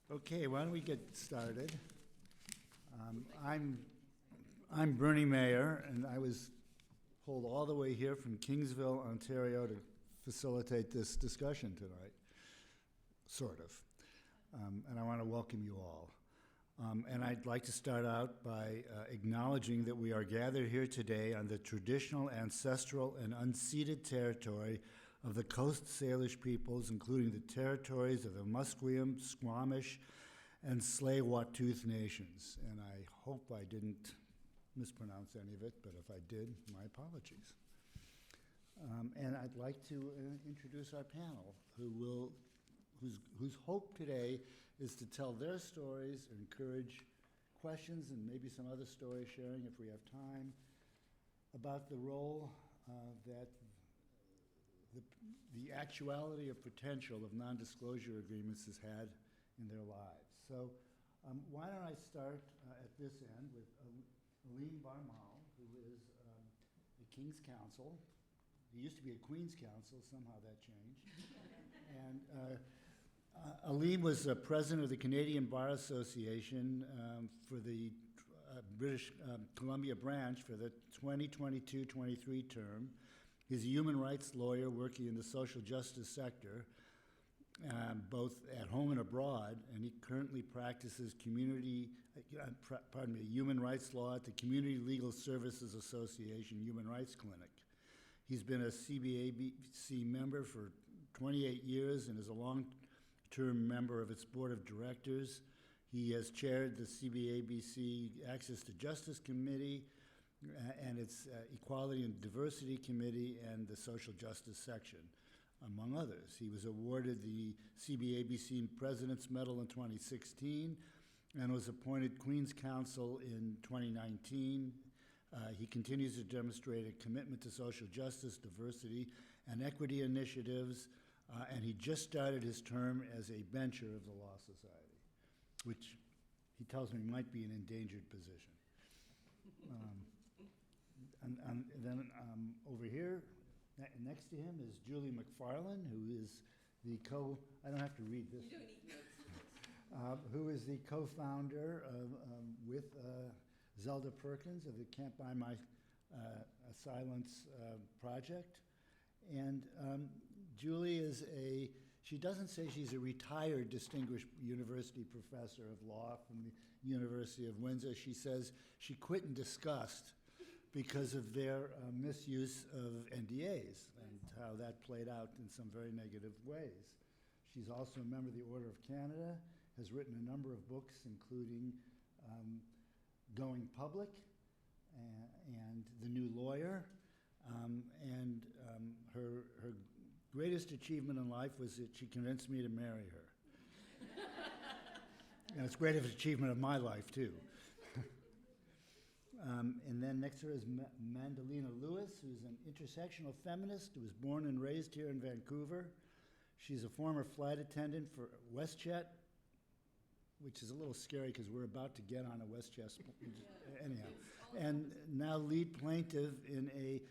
Okay, why don't we get started? I'm Bernie Mayer, and I was pulled all the way here from Kingsville, Ontario, to facilitate this discussion tonight, sort of. And I want to welcome you all. And I'd like to start out by acknowledging that we are gathered here today on the traditional, ancestral, and unceded territory of the Coast Salish peoples, including the territories of the Musqueam, Squamish, and Tsleil-Waututh nations. And I hope I didn't mispronounce any of it, but if I did, my apologies. And I'd like to introduce our panel, whose hope today is to tell their stories, encourage questions, and maybe some other story sharing if we have time, about the role that the actuality or potential of non-disclosure agreements has had in their lives. So why don't I start at this end with Aleem Bharmal, who is the King's Counsel. He used to be a Queen's Counsel, somehow that changed. And Aleem was president of the Canadian Bar Association for the British Columbia branch for the 2022-23 term. He's a human rights lawyer working in the social justice sector, both at home and abroad, and he currently practices human rights law at the Community Legal Services Association Human Rights Clinic. He's been a CBABC member for 28 years and is a long-term member of its board of directors. He has chaired the CBABC Access to Justice Committee and its Equality and Diversity Committee and the Social Justice section, among others. He was awarded the CBABC President's Medal in 2016 and was appointed Queen's Counsel in 2019. He continues to demonstrate a commitment to social justice, diversity, and equity initiatives, and he just started his term as a bencher of the Law Society, which he tells me might be an endangered position. And then over here, next to him is Julie Macfarlane, who is the I don't have to read this. You don't need notes. Who is the co-founder with Zelda Perkins of the Can't Buy My Silence project. And Julie she doesn't say she's a retired distinguished university professor of law from the University of Windsor. She says she quit in disgust because of their misuse of NDAs and how that played out in some very negative ways. She's also a member of the Order of Canada, has written a number of books, including Going Public and The New Lawyer. Her greatest achievement in life was that she convinced me to marry her. And it's the greatest achievement of my life, too. And then next to her is Mandalena Lewis, who's an intersectional feminist who was born and raised here in Vancouver. She's a former flight attendant for WestJet, which is a little scary because we're about to get on a WestJet. Anyhow. And now lead plaintiff in a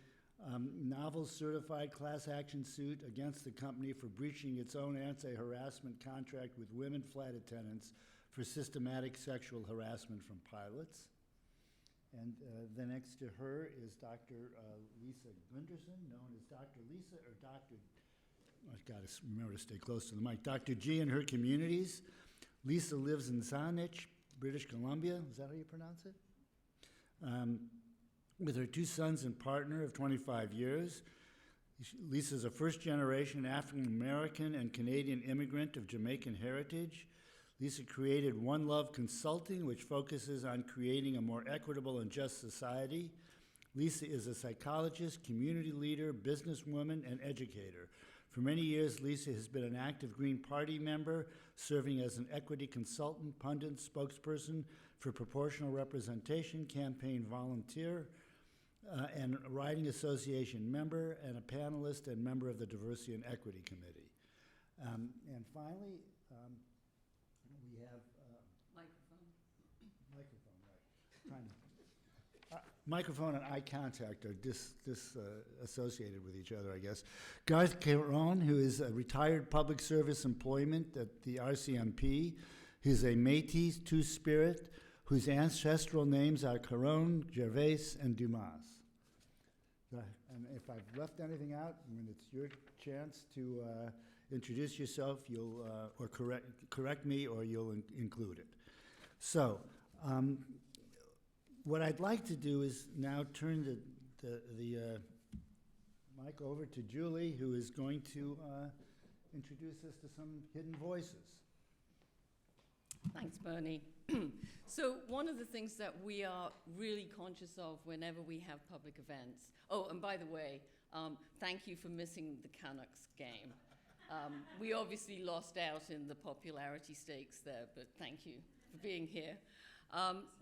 novel certified class action suit against the company for breaching its own anti-harassment contract with women flight attendants for systematic sexual harassment from pilots. And then next to her is Dr. Lisa Gunderson, known as Dr. Lisa, or Dr. I've got to remember to stay close to the mic. Dr. G and her communities. Lisa lives in Saanich, British Columbia. Is that how you pronounce it? With her two sons and partner of 25 years. Lisa's a first-generation African-American and Canadian immigrant of Jamaican heritage. Lisa created One Love Consulting, which focuses on creating a more equitable and just society. Lisa is a psychologist, community leader, businesswoman, and educator. For many years, Lisa has been an active Green Party member, serving as an equity consultant, pundit, spokesperson for proportional representation, campaign volunteer, and Riding Association member, and a panelist and member of the Diversity and Equity Committee. And finally, we have microphone, right? Trying to Microphone and eye contact are disassociated with each other, I guess. Garth Caron, who is a retired public service employment at the RCMP. He's a Métis two-spirit whose ancestral names are Caron, Gervais, and Dumas. And if I've left anything out, I mean, it's your chance to introduce yourself, or correct me, or you'll include it. So, what I'd like to do is now turn the mic over to Julie, who is going to introduce us to some hidden voices. Thanks, Bernie. So one of the things that we are really conscious of whenever we have public events, oh, and by the way, thank you for missing the Canucks game. We obviously lost out in the popularity stakes there, but thank you for being here.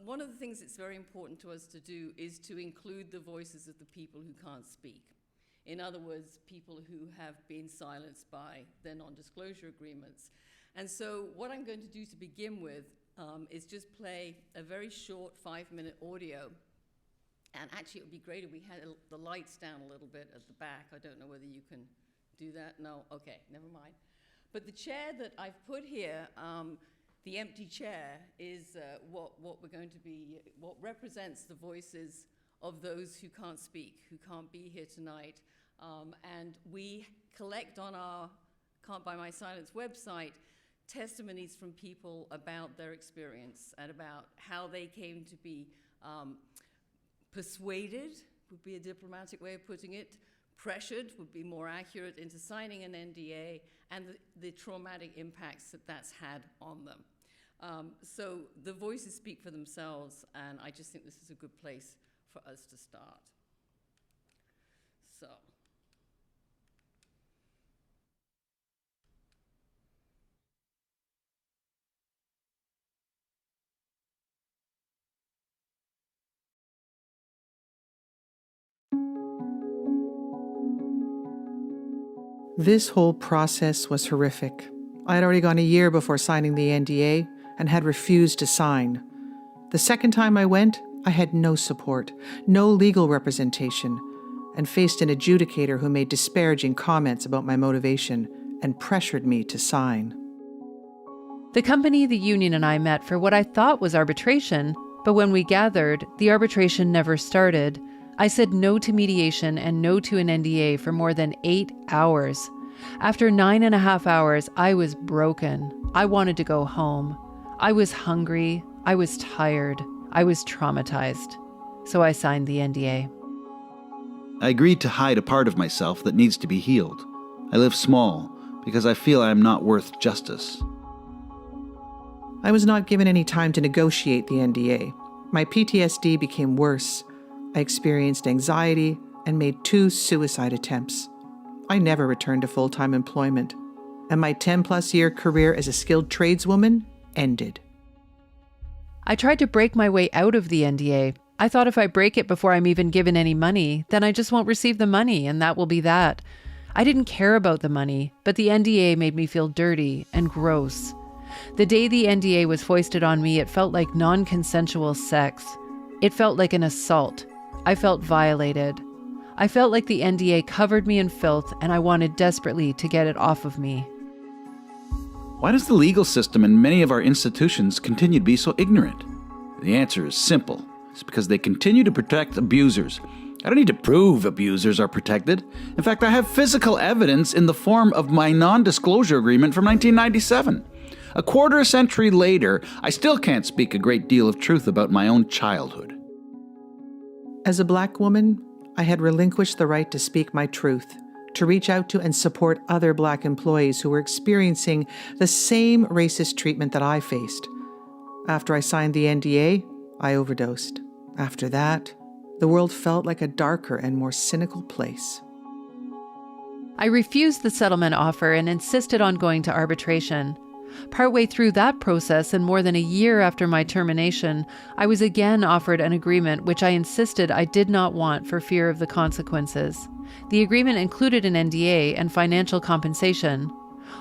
One of the things that's very important to us to do is to include the voices of the people who can't speak. In other words, people who have been silenced by their non-disclosure agreements. And so what I'm going to do to begin with is just play a very short 5-minute audio. And actually, it would be great if we had the lights down a little bit at the back. I don't know whether you can do that. No? Okay, never mind. But the chair that I've put here, the empty chair, is what we're going to be, what represents the voices of those who can't speak, who can't be here tonight. And we collect on our Can't Buy My Silence website testimonies from people about their experience and about how they came to be persuaded, would be a diplomatic way of putting it, pressured would be more accurate, into signing an NDA, and the traumatic impacts that that's had on them. So the voices speak for themselves, and I just think this is a good place for us to start. So. This whole process was horrific. I had already gone a year before signing the NDA and had refused to sign. The second time I went, I had no support, no legal representation, and faced an adjudicator who made disparaging comments about my motivation and pressured me to sign. The company, the union, and I met for what I thought was arbitration, but when we gathered, the arbitration never started. I said no to mediation and no to an NDA for more than 8 hours. After 9.5 hours, I was broken. I wanted to go home. I was hungry. I was tired. I was traumatized. So I signed the NDA. I agreed to hide a part of myself that needs to be healed. I live small because I feel I am not worth justice. I was not given any time to negotiate the NDA. My PTSD became worse. I experienced anxiety and made 2 suicide attempts. I never returned to full-time employment, and my 10-plus-year career as a skilled tradeswoman ended. I tried to break my way out of the NDA. I thought if I break it before I'm even given any money, then I just won't receive the money, and that will be that. I didn't care about the money, but the NDA made me feel dirty and gross. The day the NDA was foisted on me, it felt like non-consensual sex. It felt like an assault. I felt violated. I felt like the NDA covered me in filth, and I wanted desperately to get it off of me. Why does the legal system and many of our institutions continue to be so ignorant? The answer is simple. It's because they continue to protect abusers. I don't need to prove abusers are protected. In fact, I have physical evidence in the form of my non-disclosure agreement from 1997. A quarter century later, I still can't speak a great deal of truth about my own childhood. As a Black woman, I had relinquished the right to speak my truth, to reach out to and support other Black employees who were experiencing the same racist treatment that I faced. After I signed the NDA, I overdosed. After that, the world felt like a darker and more cynical place. I refused the settlement offer and insisted on going to arbitration. Partway through that process, and more than a year after my termination, I was again offered an agreement which I insisted I did not want for fear of the consequences. The agreement included an NDA and financial compensation.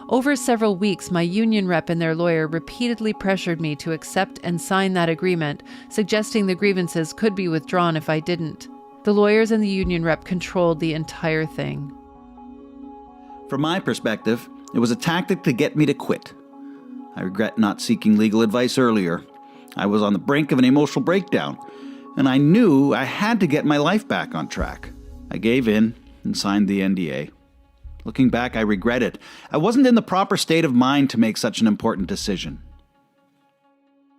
Over several weeks, my union rep and their lawyer repeatedly pressured me to accept and sign that agreement, suggesting the grievances could be withdrawn if I didn't. The lawyers and the union rep controlled the entire thing. From my perspective, it was a tactic to get me to quit. I regret not seeking legal advice earlier. I was on the brink of an emotional breakdown, and I knew I had to get my life back on track. I gave in and signed the NDA. Looking back, I regret it. I wasn't in the proper state of mind to make such an important decision.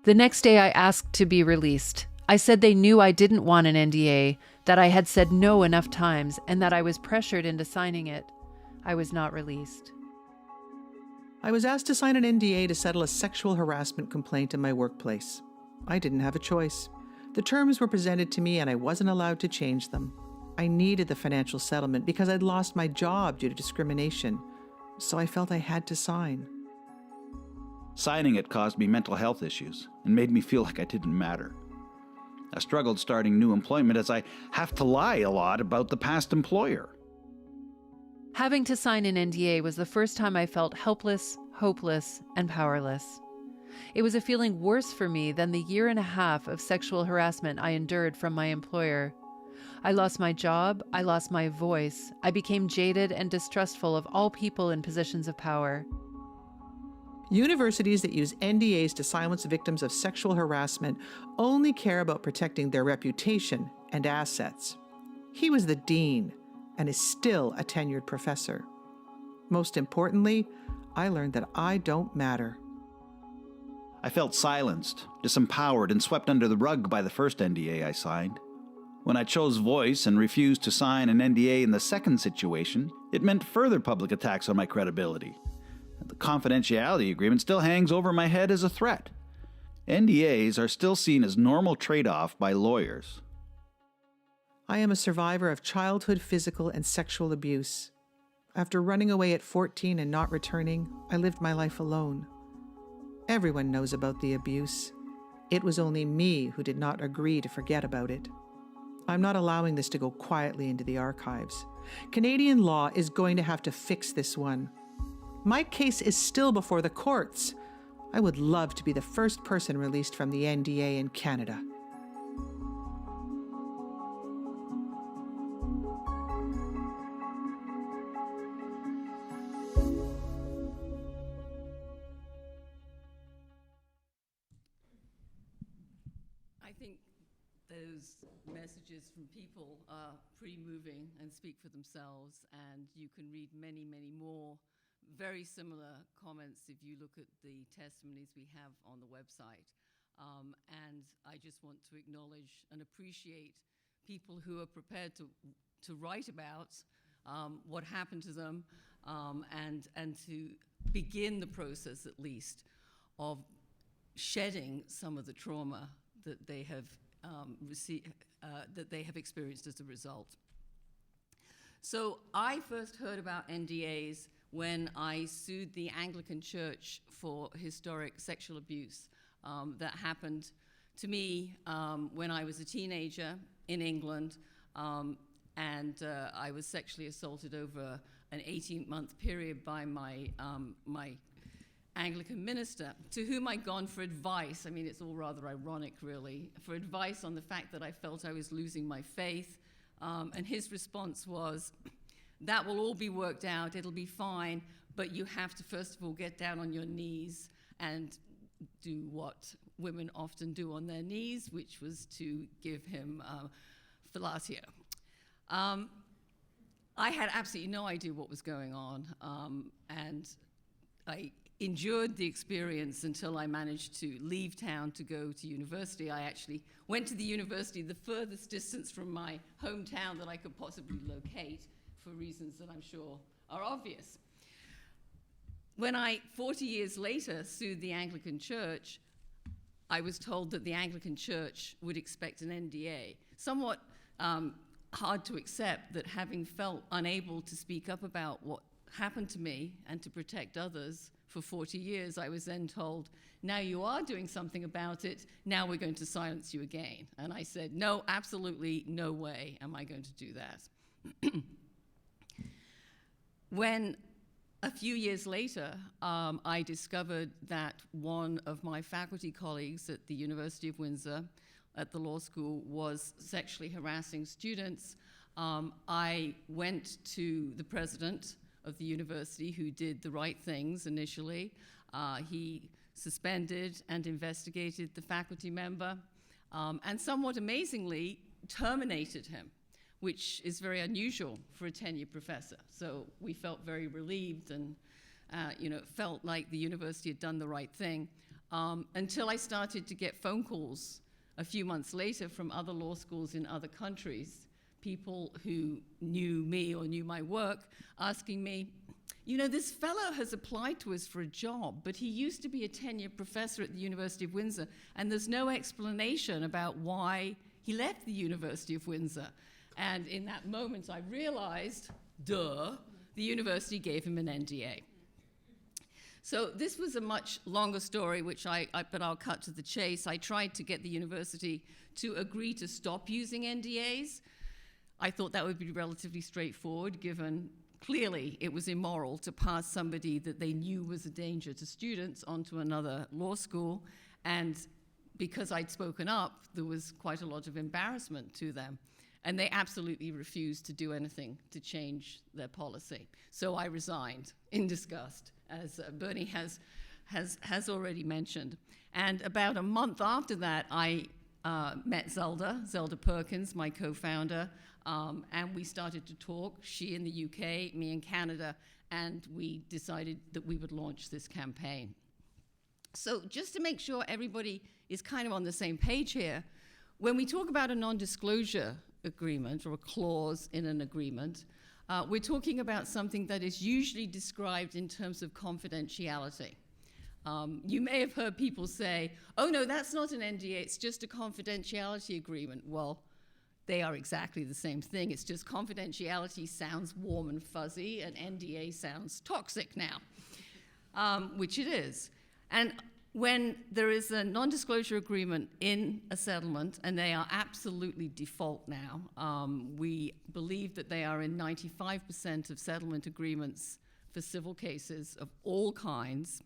The next day, I asked to be released. I said they knew I didn't want an NDA, that I had said no enough times, and that I was pressured into signing it. I was not released. I was asked to sign an NDA to settle a sexual harassment complaint in my workplace. I didn't have a choice. The terms were presented to me and I wasn't allowed to change them. I needed the financial settlement because I'd lost my job due to discrimination, so I felt I had to sign. Signing it caused me mental health issues and made me feel like I didn't matter. I struggled starting new employment as I have to lie a lot about the past employer. Having to sign an NDA was the first time I felt helpless, hopeless, and powerless. It was a feeling worse for me than the 1.5 years of sexual harassment I endured from my employer. I lost my job, I lost my voice, I became jaded and distrustful of all people in positions of power. Universities that use NDAs to silence victims of sexual harassment only care about protecting their reputation and assets. He was the dean and is still a tenured professor. Most importantly, I learned that I don't matter. I felt silenced, disempowered, and swept under the rug by the first NDA I signed. When I chose voice and refused to sign an NDA in the second situation, it meant further public attacks on my credibility. And the confidentiality agreement still hangs over my head as a threat. NDAs are still seen as normal trade-off by lawyers. I am a survivor of childhood physical and sexual abuse. After running away at 14 and not returning, I lived my life alone. Everyone knows about the abuse. It was only me who did not agree to forget about it. I'm not allowing this to go quietly into the archives. Canadian law is going to have to fix this one. My case is still before the courts. I would love to be the first person released from the NDA in Canada. I think those messages from people are pretty moving and speak for themselves, and you can read many, many more very similar comments if you look at the testimonies we have on the website. And I just want to acknowledge and appreciate people who are prepared to write about what happened to them, and to begin the process at least of shedding some of the trauma that they have that they have experienced as a result. So I first heard about NDAs when I sued the Anglican Church for historic sexual abuse that happened to me when I was a teenager in England, and I was sexually assaulted over an 18-month period by my Anglican minister, to whom I'd gone for advice. I mean, it's all rather ironic, really, for advice on the fact that I felt I was losing my faith. And his response was, that will all be worked out, it'll be fine, but you have to first of all get down on your knees and do what women often do on their knees, which was to give him fellatio. I had absolutely no idea what was going on, and I endured the experience until I managed to leave town to go to university. I actually went to the university the furthest distance from my hometown that I could possibly locate, for reasons that I'm sure are obvious. When I, 40 years later, sued the Anglican Church, I was told that the Anglican Church would expect an NDA. Somewhat hard to accept that, having felt unable to speak up about what happened to me and to protect others for 40 years, I was then told, now you are doing something about it, now we're going to silence you again. And I said, no, absolutely no way am I going to do that. When a few years later, I discovered that one of my faculty colleagues at the University of Windsor at the law school was sexually harassing students, I went to the president of the university, who did the right things initially, He suspended and investigated the faculty member, and somewhat amazingly, terminated him, which is very unusual for a tenured professor. So we felt very relieved and felt like the university had done the right thing, until I started to get phone calls a few months later from other law schools in other countries, people who knew me or knew my work, asking me, this fellow has applied to us for a job, but he used to be a tenured professor at the University of Windsor, and there's no explanation about why he left the University of Windsor. And in that moment, I realized, the university gave him an NDA. So this was a much longer story, but I'll cut to the chase. I tried to get the university to agree to stop using NDAs. I thought that would be relatively straightforward, given clearly it was immoral to pass somebody that they knew was a danger to students onto another law school. And because I'd spoken up, there was quite a lot of embarrassment to them. And they absolutely refused to do anything to change their policy. So I resigned in disgust, as Bernie has already mentioned. And about a month after that, I met Zelda Perkins, my co-founder, and we started to talk, she in the UK, me in Canada, and we decided that we would launch this campaign. So just to make sure everybody is kind of on the same page here, when we talk about a non-disclosure agreement or a clause in an agreement, we're talking about something that is usually described in terms of confidentiality. You may have heard people say, oh no, that's not an NDA, it's just a confidentiality agreement. Well, they are exactly the same thing. It's just confidentiality sounds warm and fuzzy, and NDA sounds toxic now, which it is. And when there is a non-disclosure agreement in a settlement, and they are absolutely default now, we believe that they are in 95% of settlement agreements for civil cases of all kinds,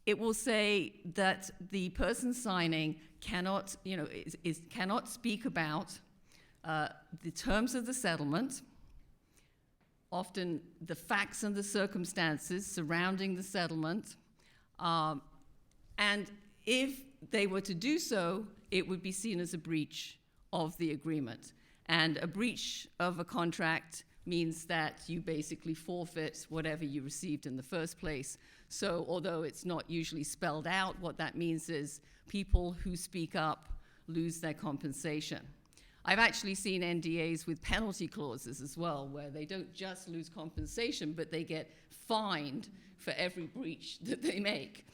it will say that the person signing cannot, cannot speak about the terms of the settlement, often the facts and the circumstances surrounding the settlement, and if they were to do so, it would be seen as a breach of the agreement. And a breach of a contract means that you basically forfeit whatever you received in the first place. So although it's not usually spelled out, what that means is people who speak up lose their compensation. I've actually seen NDAs with penalty clauses as well, where they don't just lose compensation, but they get fined for every breach that they make.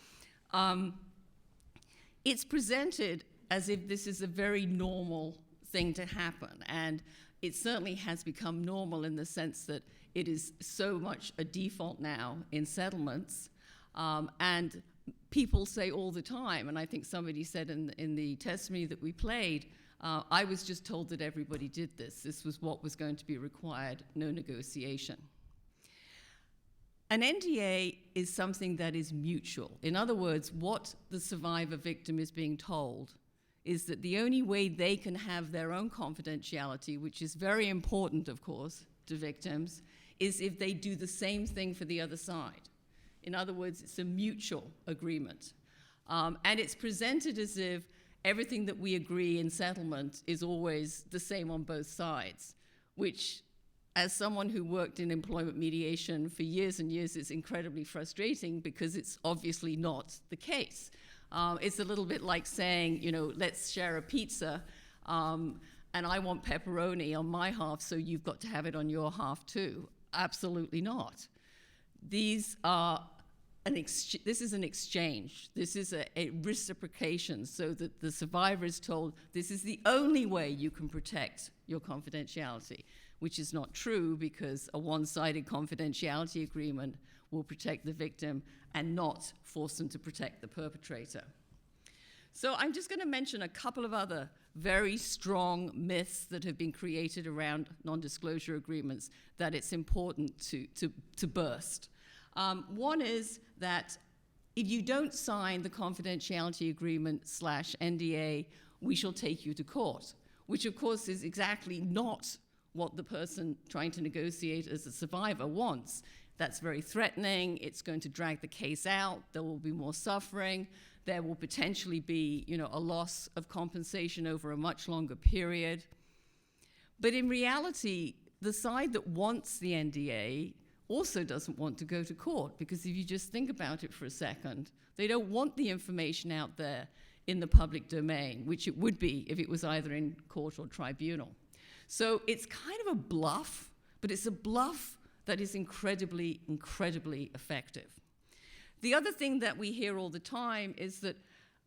It's presented as if this is a very normal thing to happen, and it certainly has become normal in the sense that it is so much a default now in settlements, and people say all the time, and I think somebody said in the testimony that we played, I was just told that everybody did this. This was what was going to be required, no negotiation. An NDA is something that is mutual. In other words, what the survivor victim is being told is that the only way they can have their own confidentiality, which is very important, of course, to victims, is if they do the same thing for the other side. In other words, it's a mutual agreement. And it's presented as if everything that we agree in settlement is always the same on both sides, which, as someone who worked in employment mediation for years and years, is incredibly frustrating because it's obviously not the case. It's a little bit like saying, let's share a pizza, and I want pepperoni on my half, so you've got to have it on your half too. Absolutely not. This is an exchange. This is a reciprocation, so that the survivor is told this is the only way you can protect your confidentiality, which is not true because a one-sided confidentiality agreement will protect the victim and not force them to protect the perpetrator. So I'm just going to mention a couple of other very strong myths that have been created around non-disclosure agreements that it's important to burst. One is that if you don't sign the confidentiality agreement / NDA, we shall take you to court, which of course is exactly not what the person trying to negotiate as a survivor wants. That's very threatening. It's going to drag the case out. There will be more suffering. There will potentially be, a loss of compensation over a much longer period. But in reality, the side that wants the NDA also doesn't want to go to court, because if you just think about it for a second, they don't want the information out there in the public domain, which it would be if it was either in court or tribunal. So it's kind of a bluff, but it's a bluff that is incredibly, incredibly effective. The other thing that we hear all the time is that,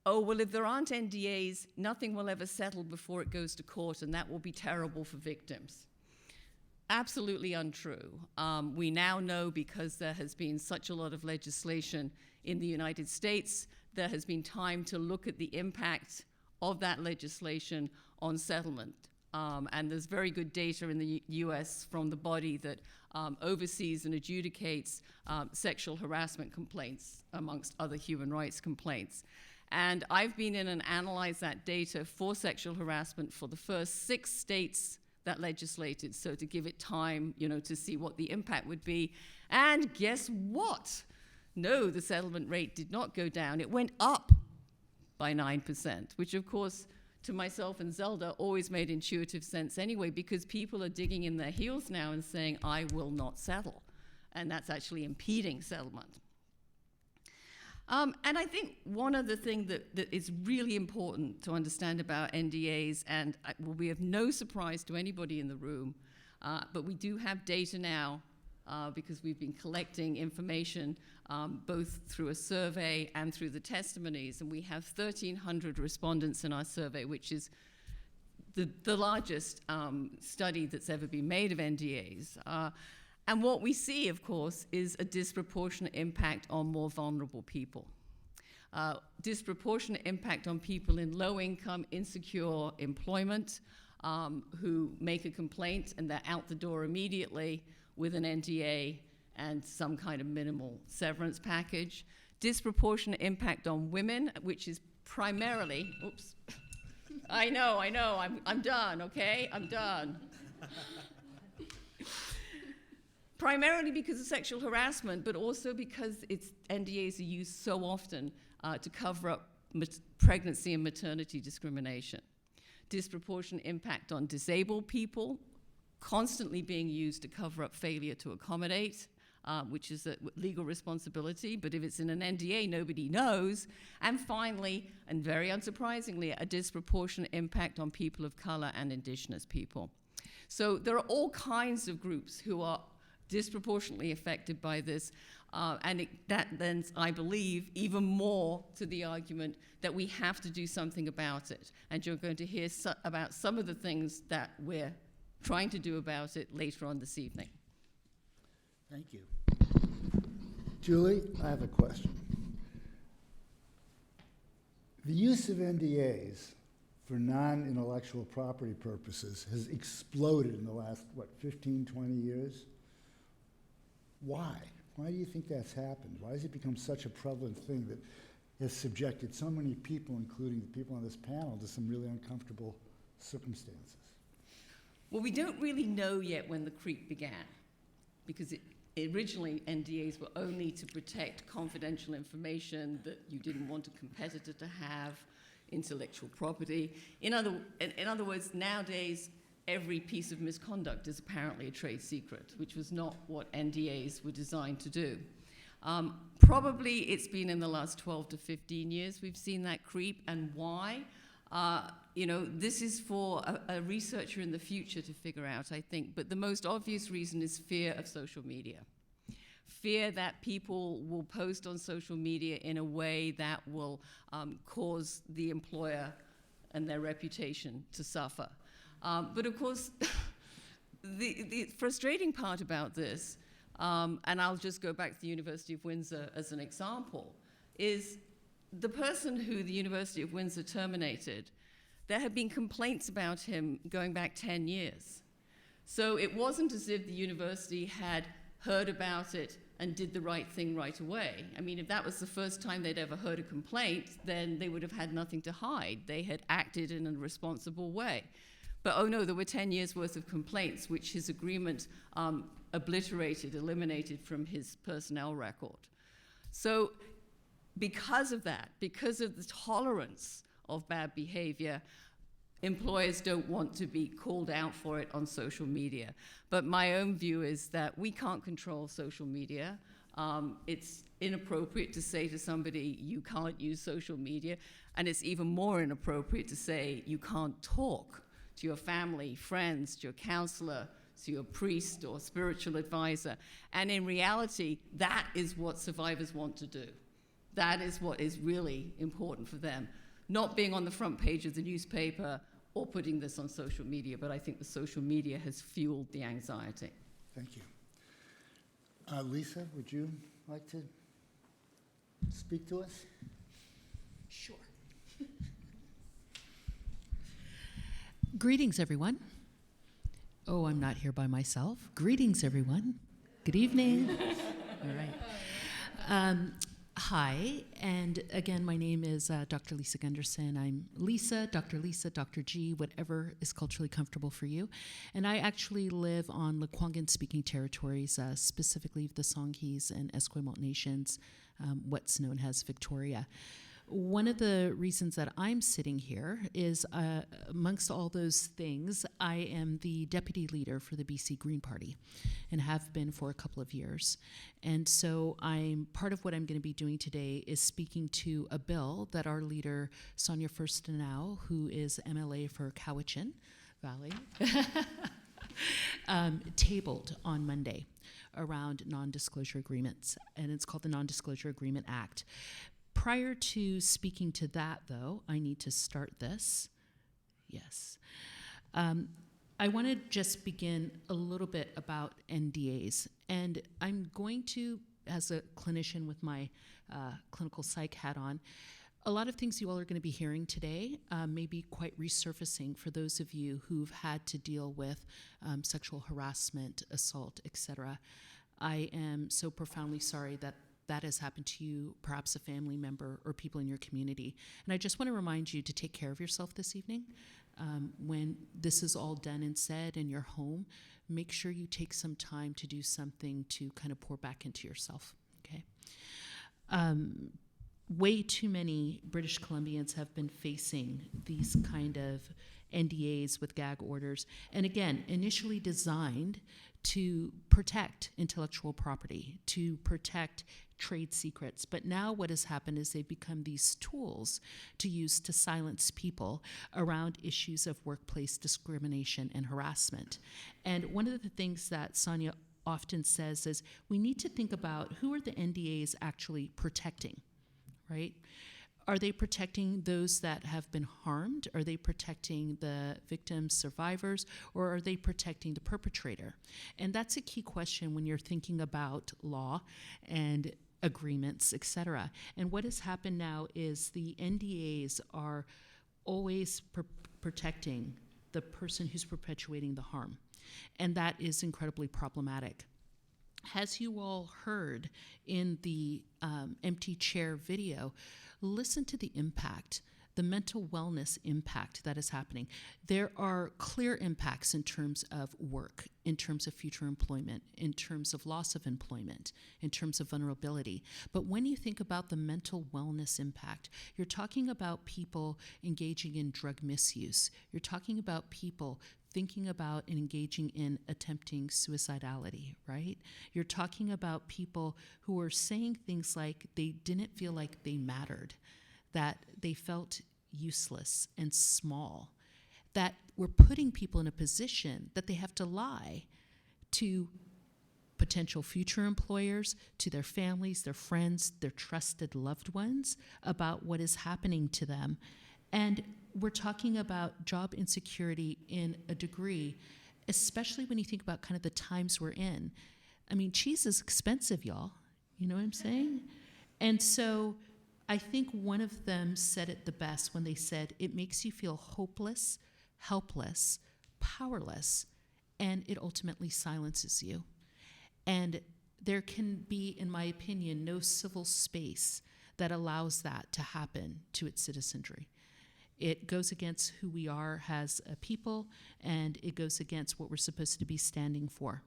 oh, well, if there aren't NDAs, nothing will ever settle before it goes to court, and that will be terrible for victims. Absolutely untrue. We now know, because there has been such a lot of legislation in the United States, there has been time to look at the impact of that legislation on settlement. And there's very good data in the US from the body that oversees and adjudicates sexual harassment complaints, amongst other human rights complaints. And I've been in and analyzed that data for sexual harassment for the first 6 states that legislated, so to give it time, to see what the impact would be. And guess what? No, the settlement rate did not go down. It went up by 9%, which of course, to myself and Zelda, always made intuitive sense anyway, because people are digging in their heels now and saying, I will not settle. And that's actually impeding settlement. And I think one other thing that is really important to understand about NDAs, and will be of no surprise to anybody in the room, but we do have data now because we've been collecting information both through a survey and through the testimonies, and we have 1,300 respondents in our survey, which is the largest study that's ever been made of NDAs. And what we see, of course, is a disproportionate impact on more vulnerable people. Disproportionate impact on people in low-income, insecure employment who make a complaint and they're out the door immediately with an NDA and some kind of minimal severance package. Disproportionate impact on women, which is primarily, oops, I know, I'm done, okay? I'm done. Primarily because of sexual harassment, but also because NDAs are used so often to cover up pregnancy and maternity discrimination. Disproportionate impact on disabled people, constantly being used to cover up failure to accommodate, which is a legal responsibility, but if it's in an NDA, nobody knows. And finally, and very unsurprisingly, a disproportionate impact on people of color and indigenous people. So there are all kinds of groups who are disproportionately affected by this, and that lends, I believe, even more to the argument that we have to do something about it. And you're going to hear about some of the things that we're trying to do about it later on this evening. Thank you. Julie, I have a question. The use of NDAs for non-intellectual property purposes has exploded in the last, 15, 20 years? Why? Why do you think that's happened? Why has it become such a prevalent thing that has subjected so many people, including the people on this panel, to some really uncomfortable circumstances? Well, we don't really know yet when the creep began, because originally NDAs were only to protect confidential information that you didn't want a competitor to have, intellectual property. In other words, nowadays, every piece of misconduct is apparently a trade secret, which was not what NDAs were designed to do. Probably it's been in the last 12 to 15 years we've seen that creep, and why? This is for a researcher in the future to figure out, I think, but the most obvious reason is fear of social media. Fear that people will post on social media in a way that will cause the employer and their reputation to suffer. But of course, the frustrating part about this, and I'll just go back to the University of Windsor as an example, is the person who the University of Windsor terminated, there had been complaints about him going back 10 years. So it wasn't as if the university had heard about it and did the right thing right away. I mean, if that was the first time they'd ever heard a complaint, then they would have had nothing to hide. They had acted in a responsible way. But oh no, there were 10 years worth of complaints, which his agreement eliminated from his personnel record. So because of that, because of the tolerance of bad behavior, employers don't want to be called out for it on social media. But my own view is that we can't control social media. It's inappropriate to say to somebody, you can't use social media, and it's even more inappropriate to say you can't talk to your family, friends, to your counselor, to your priest or spiritual advisor. And in reality, that is what survivors want to do. That is what is really important for them. Not being on the front page of the newspaper or putting this on social media, but I think the social media has fueled the anxiety. Thank you. Lisa, would you like to speak to us? Sure. Greetings, everyone. Oh, I'm not here by myself. Greetings, everyone. Good evening. All right. Hi, and again, my name is Dr. Lisa Gunderson. I'm Lisa, Dr. G, whatever is culturally comfortable for you. And I actually live on Lekwungen-speaking territories, specifically the Songhees and Esquimalt nations, what's known as Victoria. One of the reasons that I'm sitting here is, amongst all those things, I am the deputy leader for the BC Green Party and have been for a couple of years. And so part of what I'm going to be doing today is speaking to a bill that our leader, Sonia Furstenau, who is MLA for Cowichan Valley, tabled on Monday around non-disclosure agreements. And it's called the Non-Disclosure Agreement Act. Prior to speaking to that, though, I need to start this. Yes. I want to just begin a little bit about NDAs. And I'm going to, as a clinician with my clinical psych hat on, a lot of things you all are going to be hearing today may be quite resurfacing for those of you who've had to deal with sexual harassment, assault, etc. I am so profoundly sorry that has happened to you, perhaps a family member or people in your community. And I just want to remind you to take care of yourself this evening. When this is all done and said in your home, make sure you take some time to do something to kind of pour back into yourself, okay? Way too many British Columbians have been facing these kind of NDAs with gag orders. And again, initially designed to protect intellectual property, to protect trade secrets. But now what has happened is they've become these tools to use to silence people around issues of workplace discrimination and harassment. And one of the things that Sonia often says is we need to think about who are the NDAs actually protecting, right? Are they protecting those that have been harmed? Are they protecting the victims, survivors, or are they protecting the perpetrator? And that's a key question when you're thinking about law and agreements, et cetera. And what has happened now is the NDAs are always protecting the person who's perpetuating the harm. And that is incredibly problematic. As you all heard in the empty chair video, listen to the impact, the mental wellness impact that is happening. There are clear impacts in terms of work, in terms of future employment, in terms of loss of employment, in terms of vulnerability. But when you think about the mental wellness impact, you're talking about people engaging in drug misuse. You're talking about people thinking about and engaging in attempting suicidality, right? You're talking about people who are saying things like they didn't feel like they mattered, that they felt useless and small, that we're putting people in a position that they have to lie to potential future employers, to their families, their friends, their trusted loved ones about what is happening to them. And we're talking about job insecurity in a degree, especially when you think about kind of the times we're in. I mean, cheese is expensive, y'all. You know what I'm saying? And so I think one of them said it the best when they said, it makes you feel hopeless, helpless, powerless, and it ultimately silences you. And there can be, in my opinion, no civil space that allows that to happen to its citizenry. It goes against who we are as a people, and it goes against what we're supposed to be standing for.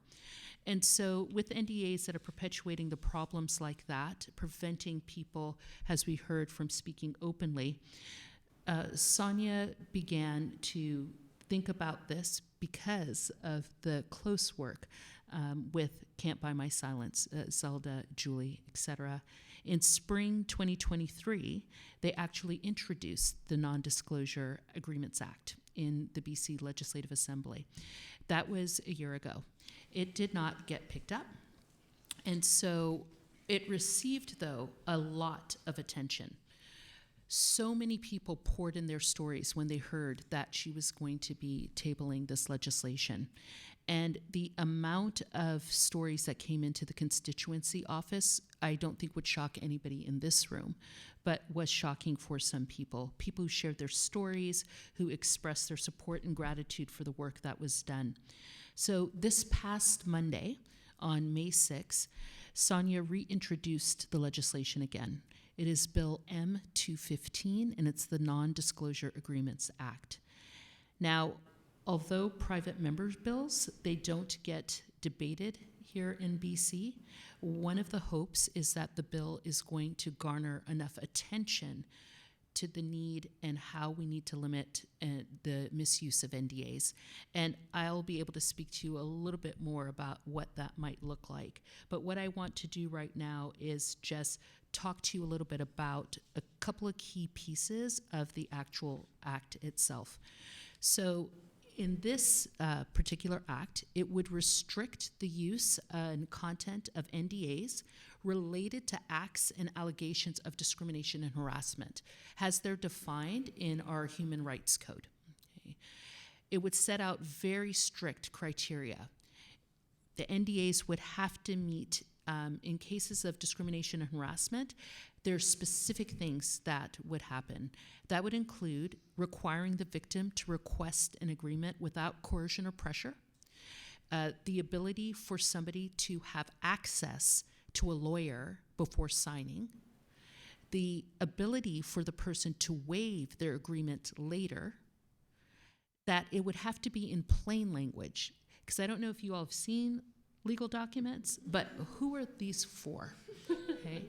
And so with NDAs that are perpetuating the problems like that, preventing people, as we heard, from speaking openly, Sonia began to think about this because of the close work with Can't Buy My Silence, Zelda, Julie, etc. In spring 2023, they actually introduced the Non-Disclosure Agreements Act in the BC Legislative Assembly. That was a year ago. It did not get picked up. And so it received, though, a lot of attention. So many people poured in their stories when they heard that she was going to be tabling this legislation. And the amount of stories that came into the constituency office, I don't think would shock anybody in this room, but was shocking for some people who shared their stories, who expressed their support and gratitude for the work that was done. So this past Monday, on May 6th, Sonia reintroduced the legislation again. It is Bill M-215, and it's the Non-Disclosure Agreements Act. Now, although private members' bills, they don't get debated here in BC, one of the hopes is that the bill is going to garner enough attention to the need and how we need to limit the misuse of NDAs. And I'll be able to speak to you a little bit more about what that might look like. But what I want to do right now is just talk to you a little bit about a couple of key pieces of the actual act itself. So in this particular act, it would restrict the use and content of NDAs related to acts and allegations of discrimination and harassment, as they're defined in our Human Rights Code. Okay. It would set out very strict criteria. The NDAs would have to meet, in cases of discrimination and harassment, there's specific things that would happen. That would include requiring the victim to request an agreement without coercion or pressure, the ability for somebody to have access to a lawyer before signing, the ability for the person to waive their agreement later, that it would have to be in plain language. Because I don't know if you all have seen legal documents, but who are these for? Okay.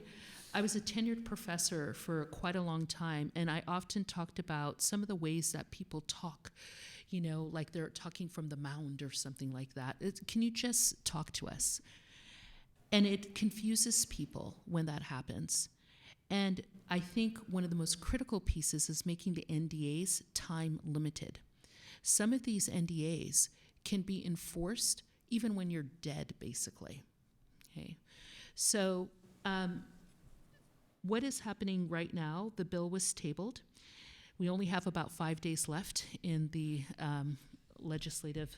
I was a tenured professor for quite a long time, and I often talked about some of the ways that people talk, you know, like they're talking from the mound or something like that. Can you just talk to us? And it confuses people when that happens. And I think one of the most critical pieces is making the NDAs time limited. Some of these NDAs can be enforced even when you're dead, basically. Okay. So what is happening right now? The bill was tabled. We only have about 5 days left in the legislative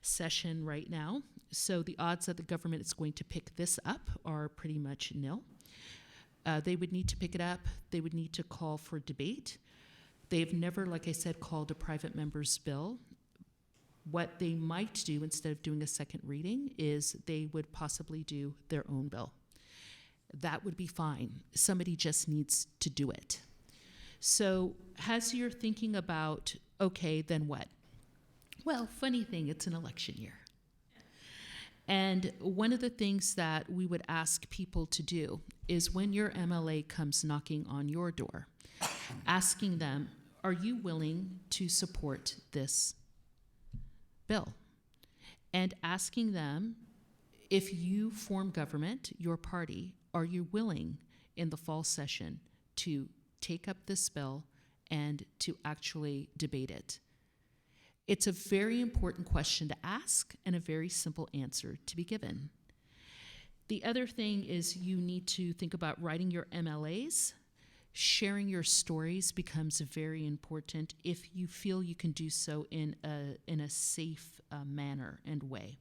session right now. So the odds that the government is going to pick this up are pretty much nil. They would need to pick it up. They would need to call for debate. They've never, like I said, called a private member's bill. What they might do instead of doing a second reading is they would possibly do their own bill. That would be fine. Somebody just needs to do it. So as you're thinking about, okay, then what? Well, funny thing, it's an election year. And one of the things that we would ask people to do is when your MLA comes knocking on your door, asking them, are you willing to support this bill? And asking them, if you form government, your party, are you willing in the fall session to take up this bill and to actually debate it? It's a very important question to ask and a very simple answer to be given. The other thing is you need to think about writing your MLAs. Sharing your stories becomes very important if you feel you can do so in a safe manner and way.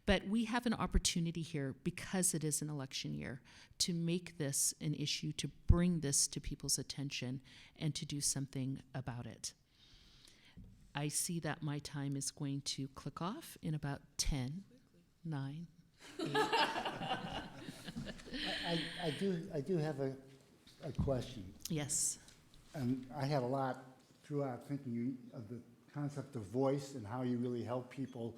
But we have an opportunity here, because it is an election year, to make this an issue, to bring this to people's attention, and to do something about it. I see that my time is going to click off in about 10, 9, 8. I do have a question. Yes. And I have a lot throughout thinking of the concept of voice and how you really help people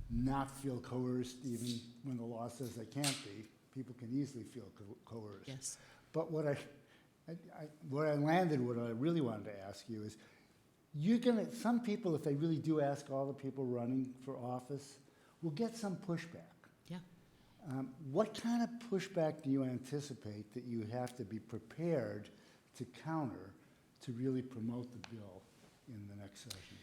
not feel coerced even when the law says they can't be. People can easily feel coerced. Yes. But what I really wanted to ask you is, some people, if they really do ask all the people running for office, will get some pushback. Yeah. What kind of pushback do you anticipate that you have to be prepared to counter to really promote the bill in the next session?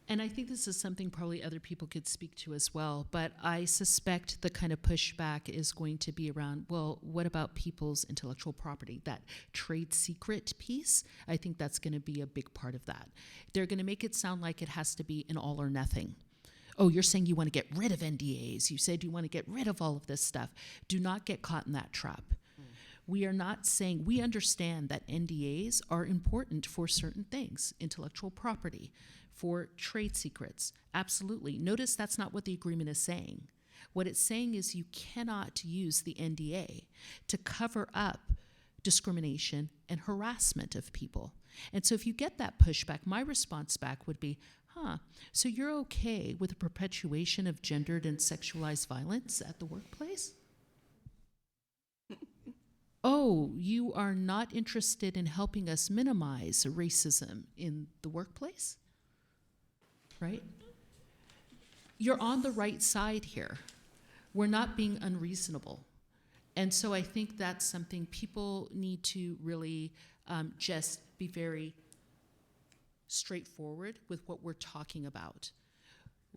And I think this is something probably other people could speak to as well, but I suspect the kind of pushback is going to be around, well, what about people's intellectual property? That trade secret piece, I think that's going to be a big part of that. They're going to make it sound like it has to be an all or nothing. Oh, you're saying you want to get rid of NDAs. You said you want to get rid of all of this stuff. Do not get caught in that trap. We are not saying, we understand that NDAs are important for certain things, intellectual property, for trade secrets. Absolutely. Notice that's not what the agreement is saying. What it's saying is you cannot use the NDA to cover up discrimination and harassment of people. And so if you get that pushback, my response back would be, so you're okay with the perpetuation of gendered and sexualized violence at the workplace? Oh, you are not interested in helping us minimize racism in the workplace? Right? You're on the right side here. We're not being unreasonable. And so I think that's something people need to really just be very straightforward with what we're talking about.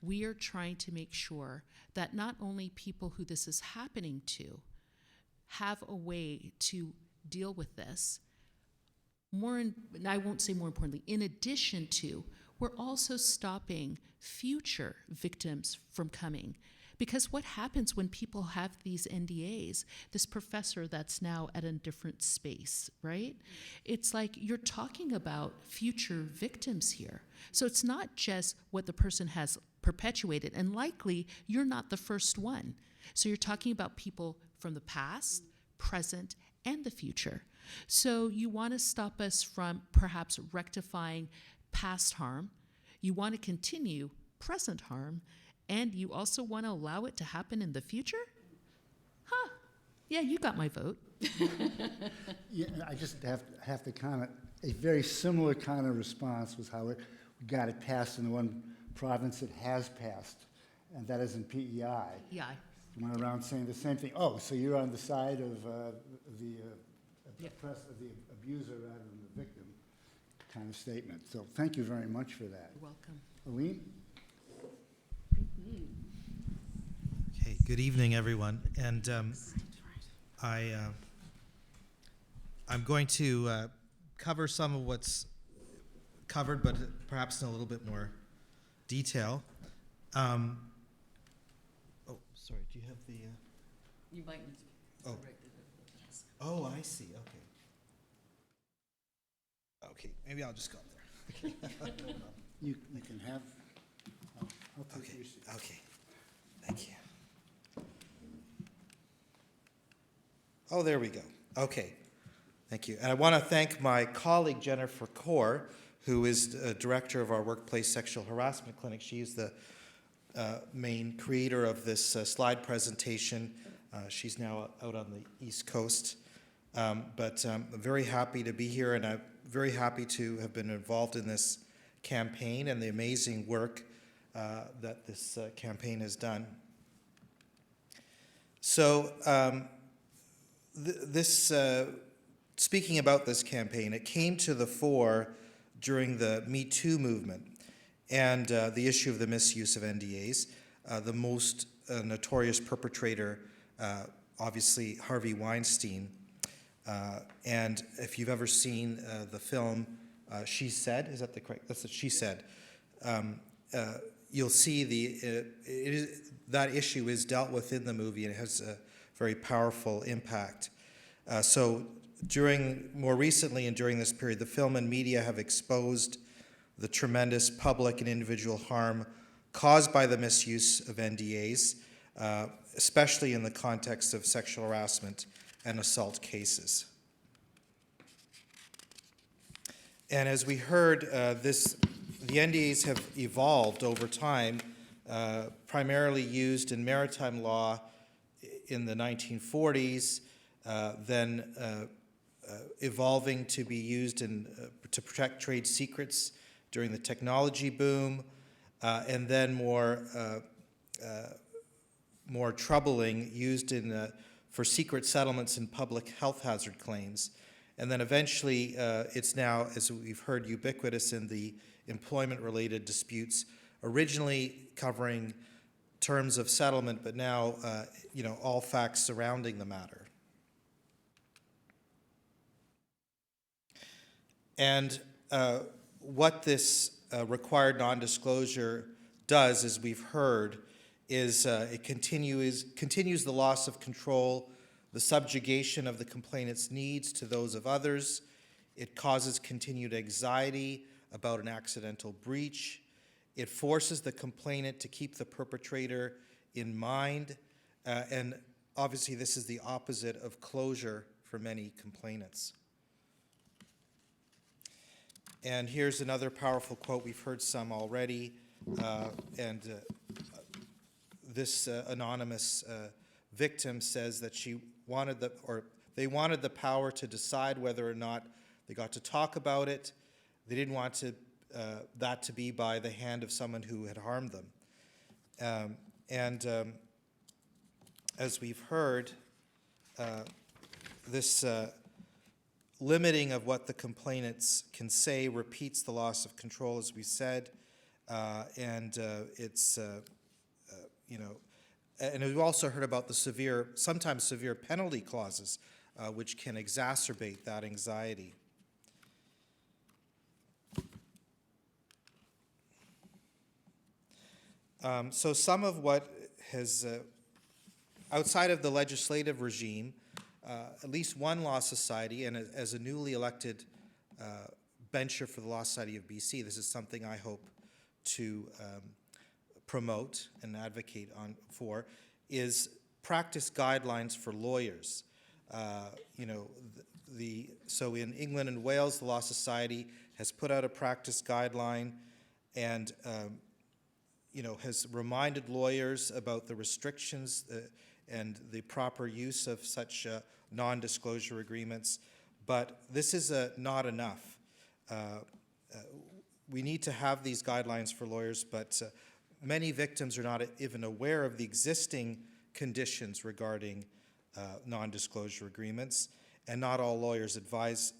We are trying to make sure that not only people who this is happening to have a way to deal with this, I won't say more importantly, in addition to, we're also stopping future victims from coming. Because what happens when people have these NDAs, this professor that's now at a different space, right? It's like you're talking about future victims here. So it's not just what the person has perpetuated, and likely you're not the first one. So you're talking about people from the past, present, and the future. So you want to stop us from perhaps rectifying past harm. You want to continue present harm, and you also want to allow it to happen in the future? Yeah, you got my vote. Yeah, I just have to comment. A very similar kind of response was how we got it passed in the one province that has passed, and that is in PEI. Yeah. Went around saying the same thing. Oh, so you're on the side of the abuser rather than the victim kind of statement. So thank you very much for that. You're welcome. Aleem? Okay, good evening, everyone. And I'm going to cover some of what's covered, but perhaps in a little bit more detail. Oh, sorry, do you have the... You might need to correct it. Yes. Oh, I see, okay. Okay, maybe I'll just go there. You can have... I'll take your seat. Okay, thank you. Oh, there we go. Okay, thank you. And I want to thank my colleague, Jennifer Kaur, who is director of our Workplace Sexual Harassment Clinic. She is the main creator of this slide presentation. She's now out on the East Coast. But I'm very happy to be here, and I'm very happy to have been involved in this campaign and the amazing work that this campaign has done. So speaking about this campaign, it came to the fore during the Me Too movement and the issue of the misuse of NDAs. The most notorious perpetrator, obviously Harvey Weinstein. And if you've ever seen the film She Said, is that the correct? That's what She Said. You'll see that issue is dealt with in the movie, and it has a very powerful impact. So more recently and during this period, the film and media have exposed the tremendous public and individual harm caused by the misuse of NDAs, especially in the context of sexual harassment and assault cases. And as we heard, this the NDAs have evolved over time, primarily used in maritime law in the 1940s, then evolving to be used to protect trade secrets during the technology boom, and then more troubling, used for secret settlements and public health hazard claims. And then eventually, it's now, as we've heard, ubiquitous in the employment-related disputes, originally covering terms of settlement, but now, all facts surrounding the matter. And what this required non-disclosure does, as we've heard, is it continues the loss of control, the subjugation of the complainant's needs to those of others. It causes continued anxiety about an accidental breach. It forces the complainant to keep the perpetrator in mind. And obviously, this is the opposite of closure for many complainants. And here's another powerful quote. We've heard some already. This anonymous victim says that they wanted the power to decide whether or not they got to talk about it. They didn't want that to be by the hand of someone who had harmed them. As we've heard, this limiting of what the complainants can say repeats the loss of control, as we said, and we've also heard about the sometimes severe penalty clauses, which can exacerbate that anxiety. So some of what has, outside of the legislative regime, at least one law society, and as a newly elected bencher for the Law Society of BC, this is something I hope to promote and advocate for, is practice guidelines for lawyers. So in England and Wales, the Law Society has put out a practice guideline and has reminded lawyers about the restrictions and the proper use of such non-disclosure agreements. But this is not enough. We need to have these guidelines for lawyers, but many victims are not even aware of the existing conditions regarding non-disclosure agreements, and not all lawyers advise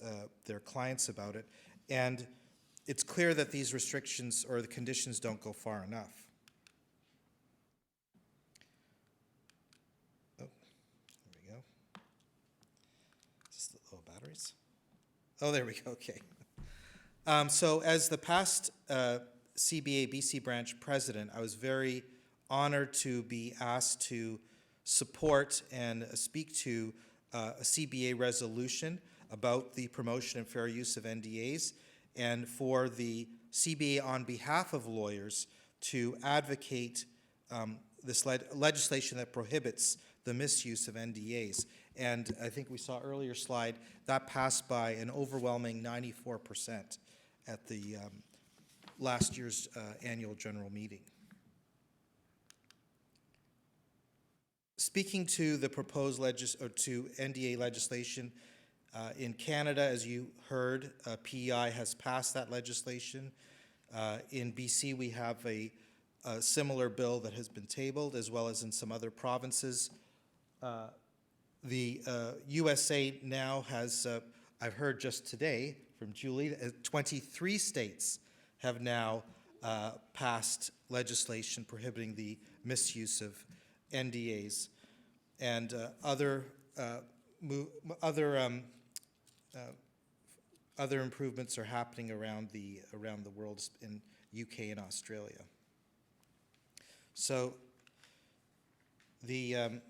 their clients about it. And it's clear that these restrictions or the conditions don't go far enough. Oh, there we go. Is this the low batteries? Oh, there we go, okay. So as the past CBA BC branch president, I was very honored to be asked to support and speak to a CBA resolution about the promotion and fair use of NDAs, and for the CBA on behalf of lawyers to advocate this legislation that prohibits the misuse of NDAs. And I think we saw earlier slide, that passed by an overwhelming 94% at the last year's annual general meeting. Speaking to the proposed to NDA legislation in Canada, as you heard, PEI has passed that legislation. In BC, we have a similar bill that has been tabled, as well as in some other provinces. The USA now has, I've heard just today from Julie, 23 states have now passed legislation prohibiting the misuse of NDAs, and other improvements are happening around the world in UK and Australia. So the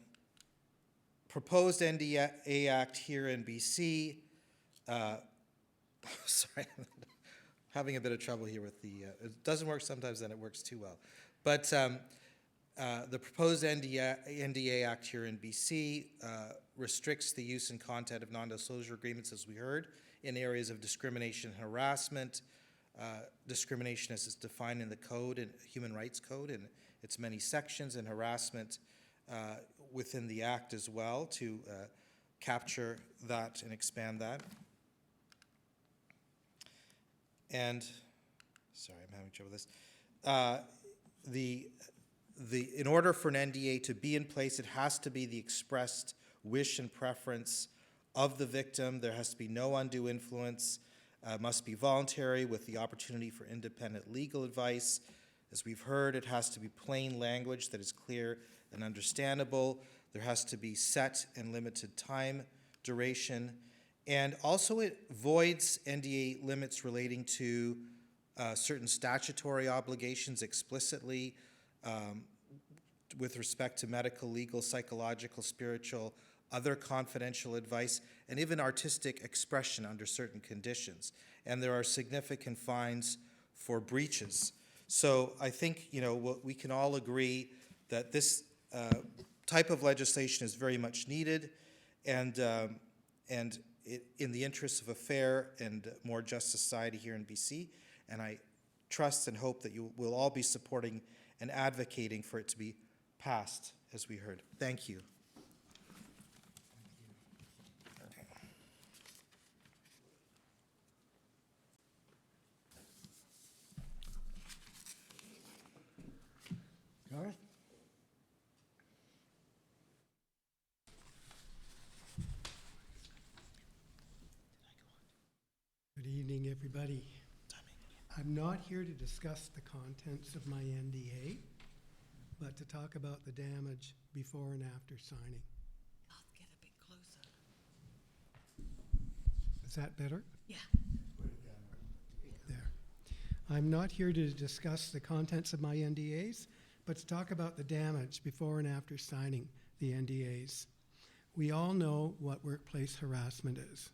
proposed NDA Act here in BC. Sorry, I'm having a bit of trouble here with the. It doesn't work sometimes, then it works too well. But the proposed NDA Act here in BC restricts the use and content of non-disclosure agreements, as we heard, in areas of discrimination and harassment, discrimination as it's defined in the code, and Human Rights Code, and its many sections, and harassment within the Act as well, to capture that and expand that. And, sorry, I'm having trouble with this. In order for an NDA to be in place, it has to be the expressed wish and preference of the victim. There has to be no undue influence. Must be voluntary with the opportunity for independent legal advice. As we've heard, it has to be plain language that is clear and understandable. There has to be set and limited time duration. And also it voids NDA limits relating to certain statutory obligations explicitly with respect to medical, legal, psychological, spiritual, other confidential advice, and even artistic expression under certain conditions. And there are significant fines for breaches. So I think, we can all agree that this type of legislation is very much needed, and in the interest of a fair and more just society here in BC. And I trust and hope that you will all be supporting and advocating for it to be passed, as we heard. Thank you. Garth? Good evening, everybody. I'm not here to discuss the contents of my NDA, but to talk about the damage before and after signing. I'll get a bit closer. Is that better? Yeah. There. I'm not here to discuss the contents of my NDAs, but to talk about the damage before and after signing the NDAs. We all know what workplace harassment is.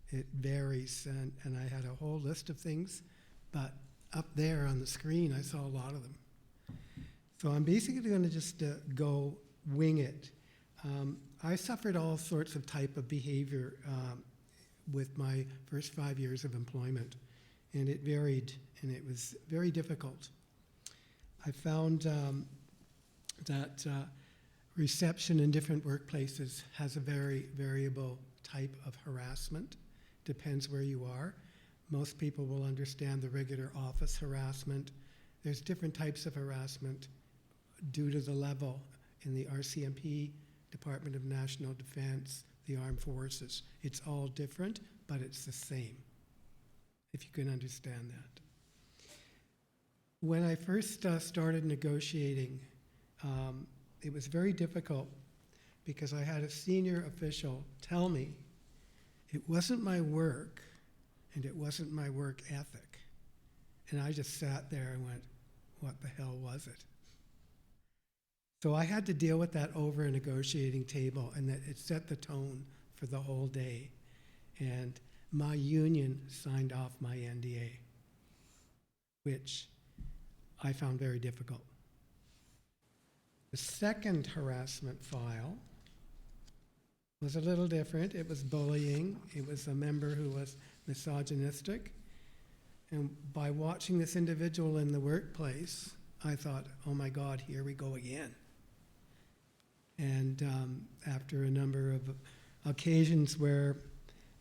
It varies, and I had a whole list of things, but up there on the screen, I saw a lot of them. So I'm basically going to just go wing it. I suffered all sorts of type of behavior with my first 5 years of employment, and it varied, and it was very difficult. I found that reception in different workplaces has a very variable type of harassment. Depends where you are. Most people will understand the regular office harassment. There's different types of harassment due to the level in the RCMP, Department of National Defense, the Armed Forces. It's all different, but it's the same, if you can understand that. When I first started negotiating, it was very difficult because I had a senior official tell me it wasn't my work and it wasn't my work ethic. And I just sat there and went, what the hell was it? So I had to deal with that over a negotiating table, and that it set the tone for the whole day. And my union signed off my NDA, which I found very difficult. The second harassment file was a little different. It was bullying. It was a member who was misogynistic. And by watching this individual in the workplace, I thought, oh my God, here we go again. And after a number of occasions where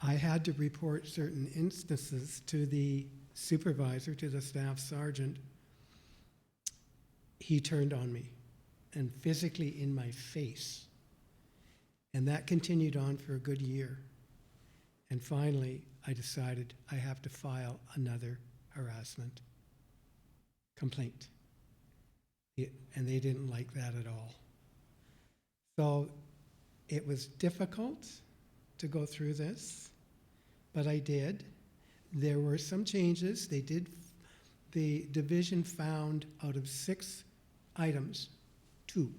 I had to report certain instances to the supervisor, to the staff sergeant, he turned on me, and physically in my face. And that continued on for a good year. And finally, I decided I have to file another harassment complaint. And they didn't like that at all. So it was difficult to go through this, but I did. There were some changes. The division found out of 6 items, 2.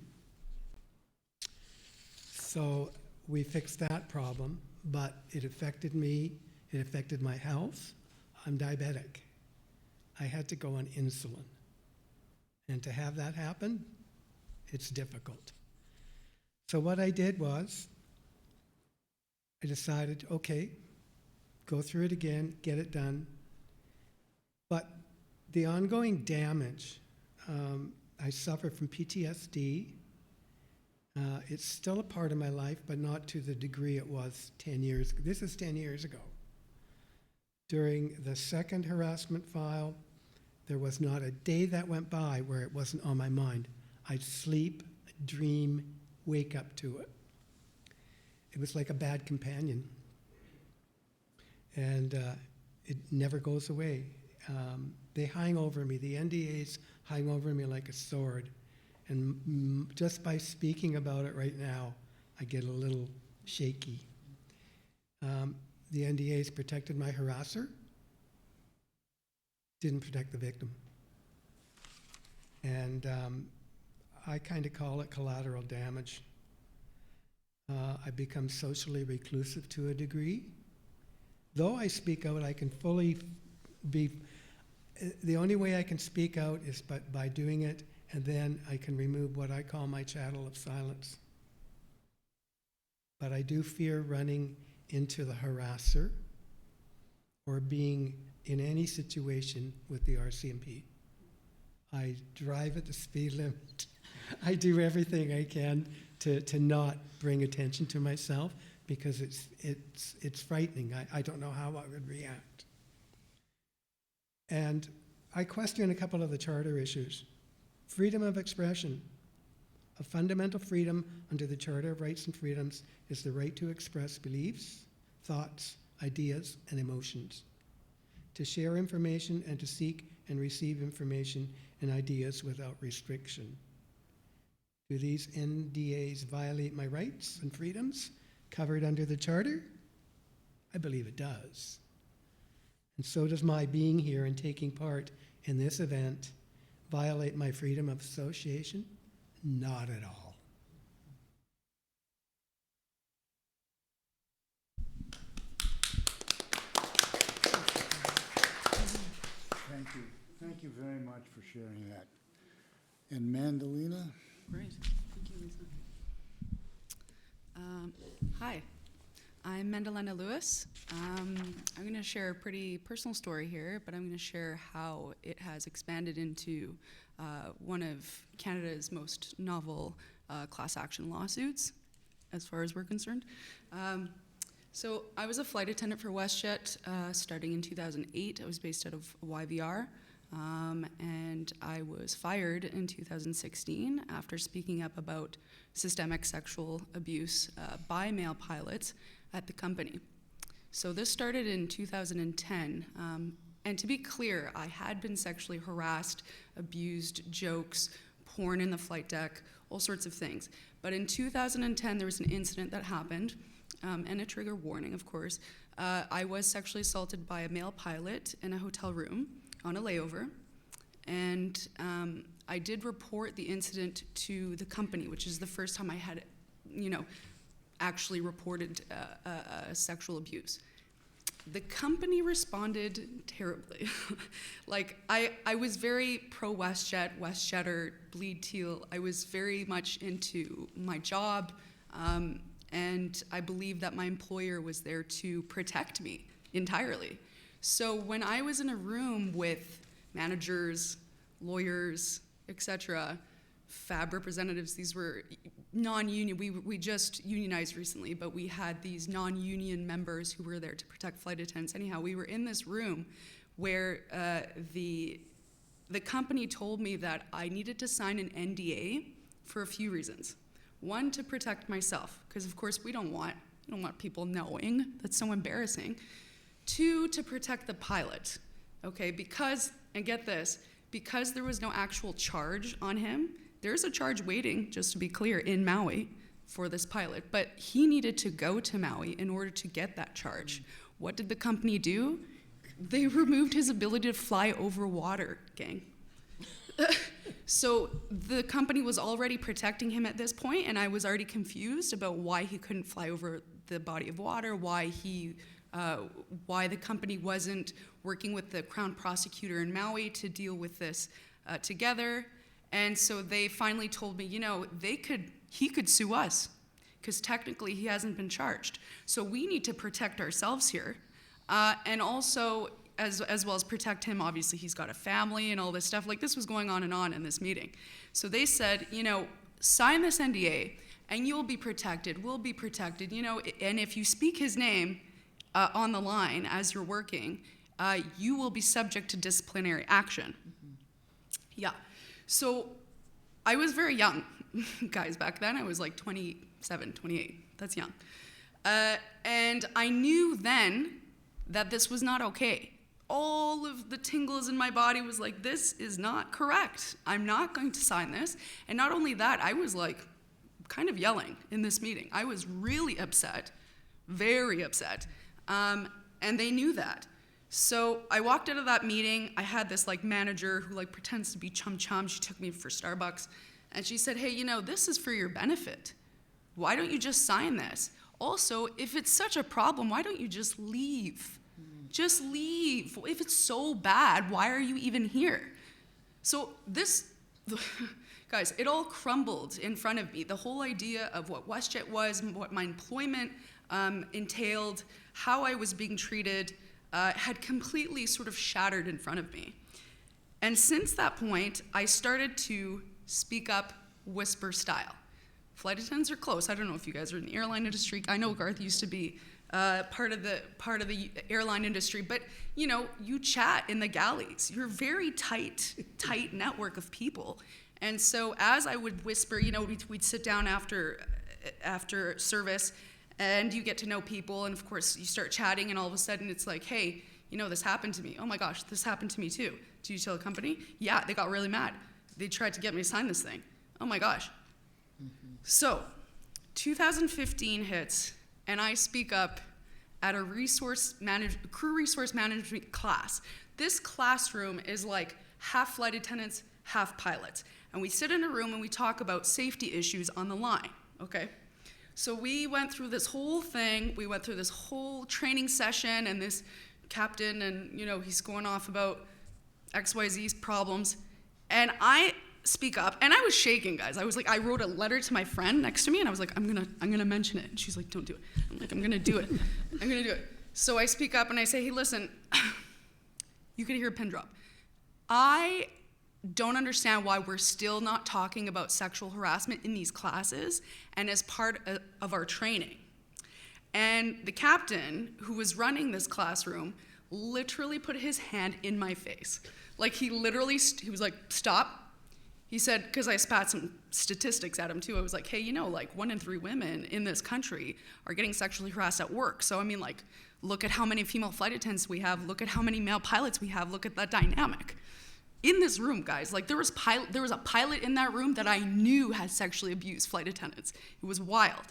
So we fixed that problem, but it affected me. It affected my health. I'm diabetic. I had to go on insulin. And to have that happen, it's difficult. So what I did was, I decided, okay, go through it again, get it done. But The ongoing damage, I suffer from PTSD. It's still a part of my life, but not to the degree it was 10 years ago. This is 10 years ago. During the second harassment file, there was not a day that went by where it wasn't on my mind. I'd sleep, dream, wake up to it. It was like a bad companion. And it never goes away. They hang over me. The NDAs hang over me like a sword. And just by speaking about it right now, I get a little shaky. The NDAs protected my harasser, didn't protect the victim. And I kind of call it collateral damage. I become socially reclusive to a degree. Though I speak out, I can fully be, the only way I can speak out is by doing it, and then I can remove what I call my chattel of silence. But I do fear running into the harasser or being in any situation with the RCMP. I drive at the speed limit. I do everything I can to not bring attention to myself because it's frightening. I don't know how I would react. And I question a couple of the charter issues. Freedom of expression. A fundamental freedom under the Charter of Rights and Freedoms is the right to express beliefs, thoughts, ideas, and emotions, to share information and to seek and receive information and ideas without restriction. Do these NDAs violate my rights and freedoms covered under the Charter? I believe it does. And so does my being here and taking part in this event violate my freedom of association? Not at all. Thank you. Thank you very much for sharing that. And Mandalena? Great. Thank you, Lisa. Hi, I'm Mandalena Lewis. I'm going to share a pretty personal story here, but I'm going to share how it has expanded into one of Canada's most novel class action lawsuits, as far as we're concerned. So I was a flight attendant for WestJet starting in 2008. I was based out of YVR. And I was fired in 2016 after speaking up about systemic sexual abuse by male pilots at the company. So this started in 2010. And to be clear, I had been sexually harassed, abused, jokes, porn in the flight deck, all sorts of things. But in 2010, there was an incident that happened, and a trigger warning, of course. I was sexually assaulted by a male pilot in a hotel room on a layover, and I did report the incident to the company, which is the first time I had, actually reported sexual abuse. The company responded terribly. I was very pro WestJet, WestJetter, bleed teal. I was very much into my job, and I believed that my employer was there to protect me entirely. So when I was in a room with managers, lawyers, etc., FAB representatives, these were non-union, we just unionized recently, but we had these non-union members who were there to protect flight attendants. Anyhow, we were in this room where the company told me that I needed to sign an NDA for a few reasons. One, to protect myself, because of course we don't want people knowing. That's so embarrassing. Two, to protect the pilot, okay? Because, and get this, because there was no actual charge on him, there's a charge waiting, just to be clear, in Maui for this pilot, but he needed to go to Maui in order to get that charge. What did the company do? They removed his ability to fly over water, gang. So the company was already protecting him at this point, and I was already confused about why he couldn't fly over the body of water, why the company wasn't working with the Crown Prosecutor in Maui to deal with this together. And so they finally told me, he could sue us, because technically he hasn't been charged. So we need to protect ourselves here. And also, as well as protect him. Obviously, he's got a family and all this stuff. Like, this was going on in this meeting. So they said, sign this NDA and you'll be protected, we'll be protected, and if you speak his name on the line as you're working, you will be subject to disciplinary action. Mm-hmm. Yeah. So I was very young, guys, back then. I was like 27, 28. That's young. And I knew then that this was not okay. All of the tingles in my body was like, this is not correct. I'm not going to sign this. And not only that, I was like kind of yelling in this meeting. I was really upset, very upset. And they knew that. So I walked out of that meeting. I had this like manager who like pretends to be chum. She took me for Starbucks. And she said, hey, this is for your benefit. Why don't you just sign this? Also, if it's such a problem, why don't you just leave? Just leave. If it's so bad, why are you even here? So guys, it all crumbled in front of me. The whole idea of what WestJet was, what my employment entailed, how I was being treated, had completely sort of shattered in front of me. And since that point, I started to speak up whisper style. Flight attendants are close. I don't know if you guys are in the airline industry. I know Garth used to be part of the airline industry, but you chat in the galleys. You're a very tight network of people. And so as I would whisper, we'd sit down after service, and you get to know people, and of course you start chatting, and all of a sudden it's like, hey, this happened to me. Oh my gosh, this happened to me too. Did you tell the company? Yeah, they got really mad. They tried to get me to sign this thing. Oh my gosh. Mm-hmm. So 2015 hits, and I speak up at a crew resource management class. This classroom is like half flight attendants, half pilots. And we sit in a room and we talk about safety issues on the line, okay? So we went through this whole thing. We went through this whole training session, and this captain, and he's going off about XYZ's problems. And I speak up, and I was shaking, guys. I was like, I wrote a letter to my friend next to me, and I was like, I'm gonna mention it. And she's like, don't do it. I'm like, I'm gonna do it. I'm gonna do it. So I speak up and I say, hey, listen, you could hear a pin drop. I don't understand why we're still not talking about sexual harassment in these classes and as part of our training. And the captain who was running this classroom literally put his hand in my face. Like he was like, stop. He said, because I spat some statistics at him too. I was like, hey, like 1 in 3 women in this country are getting sexually harassed at work. So I mean, like, look at how many female flight attendants we have. Look at how many male pilots we have. Look at that dynamic. In this room, guys, like there was a pilot in that room that I knew had sexually abused flight attendants. It was wild.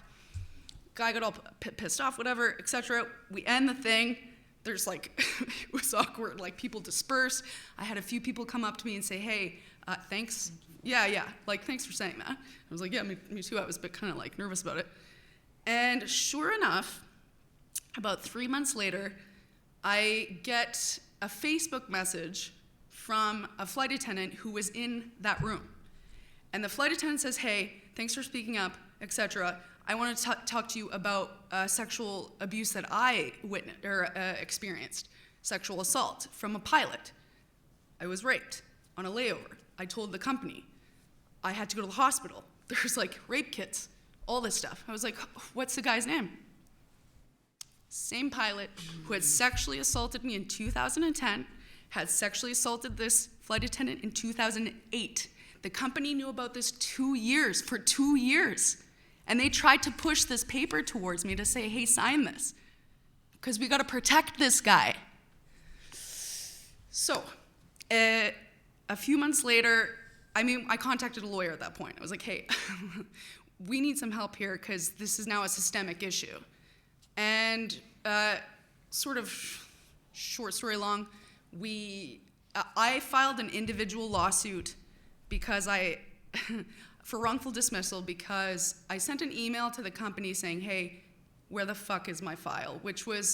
Guy got all pissed off, whatever, etc. We end the thing. There's like, it was awkward. Like people dispersed. I had a few people come up to me and say, hey, thanks. Yeah, like thanks for saying that. I was like, yeah, me too. I was a bit kind of like nervous about it. And sure enough, about 3 months later, I get a Facebook message from a flight attendant who was in that room. And the flight attendant says, hey, thanks for speaking up, etc. I want to talk to you about sexual abuse that I witnessed or experienced, sexual assault from a pilot. I was raped on a layover. I told the company. I had to go to the hospital. There's like rape kits, all this stuff. I was like, what's the guy's name? Same pilot who had sexually assaulted me in 2010, had sexually assaulted this flight attendant in 2008. The company knew about this for 2 years. And they tried to push this paper towards me to say, hey, sign this, because we got to protect this guy. So a few months later, I contacted a lawyer at that point. I was like, hey, we need some help here because this is now a systemic issue. And sort of short story long, I filed an individual lawsuit because for wrongful dismissal because I sent an email to the company saying, hey, where the fuck is my file?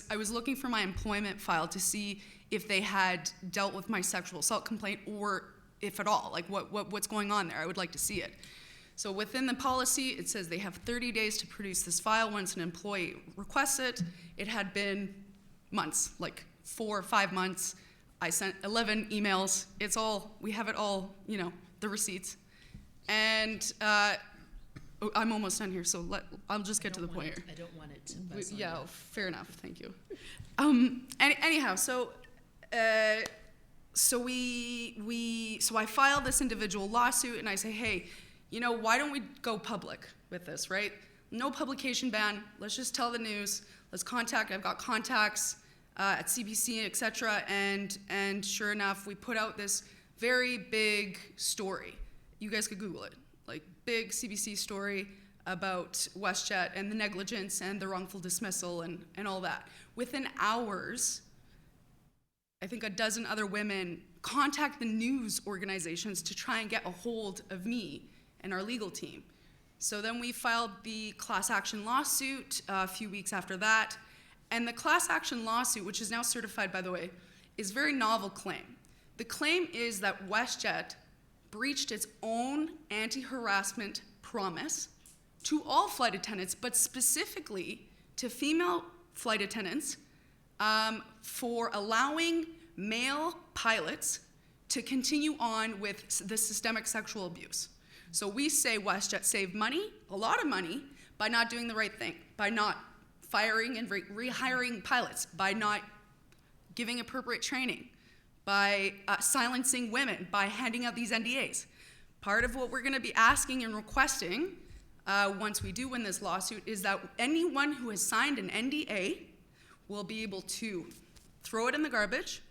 I was looking for my employment file to see if they had dealt with my sexual assault complaint or if at all, like what's going on there. I would like to see it. So within the policy, it says they have 30 days to produce this file once an employee requests it. It had been months, like 4 or 5 months. I sent 11 emails. We have it all, the receipts. And I'm almost done here, so I'll just get to the point here. I don't want it to buzz on Yeah, you. fair enough, thank you. Anyhow, so I file this individual lawsuit and I say, hey, why don't we go public with this, right? No publication ban, let's just tell the news, I've got contacts at CBC, et cetera, and sure enough, we put out this very big story. You guys could Google it, like big CBC story about WestJet and the negligence and the wrongful dismissal and all that. Within hours, I think a dozen other women contact the news organizations to try and get a hold of me and our legal team. So then we filed the class action lawsuit a few weeks after that. And the class action lawsuit, which is now certified, by the way, is a very novel claim. The claim is that WestJet breached its own anti-harassment promise to all flight attendants, but specifically to female flight attendants, for allowing male pilots to continue on with the systemic sexual abuse. So we say WestJet saved money, a lot of money, by not doing the right thing, by not firing and rehiring pilots, by not giving appropriate training, by silencing women, by handing out these NDAs. Part of what we're gonna be asking and requesting once we do win this lawsuit is that anyone who has signed an NDA will be able to throw it in the garbage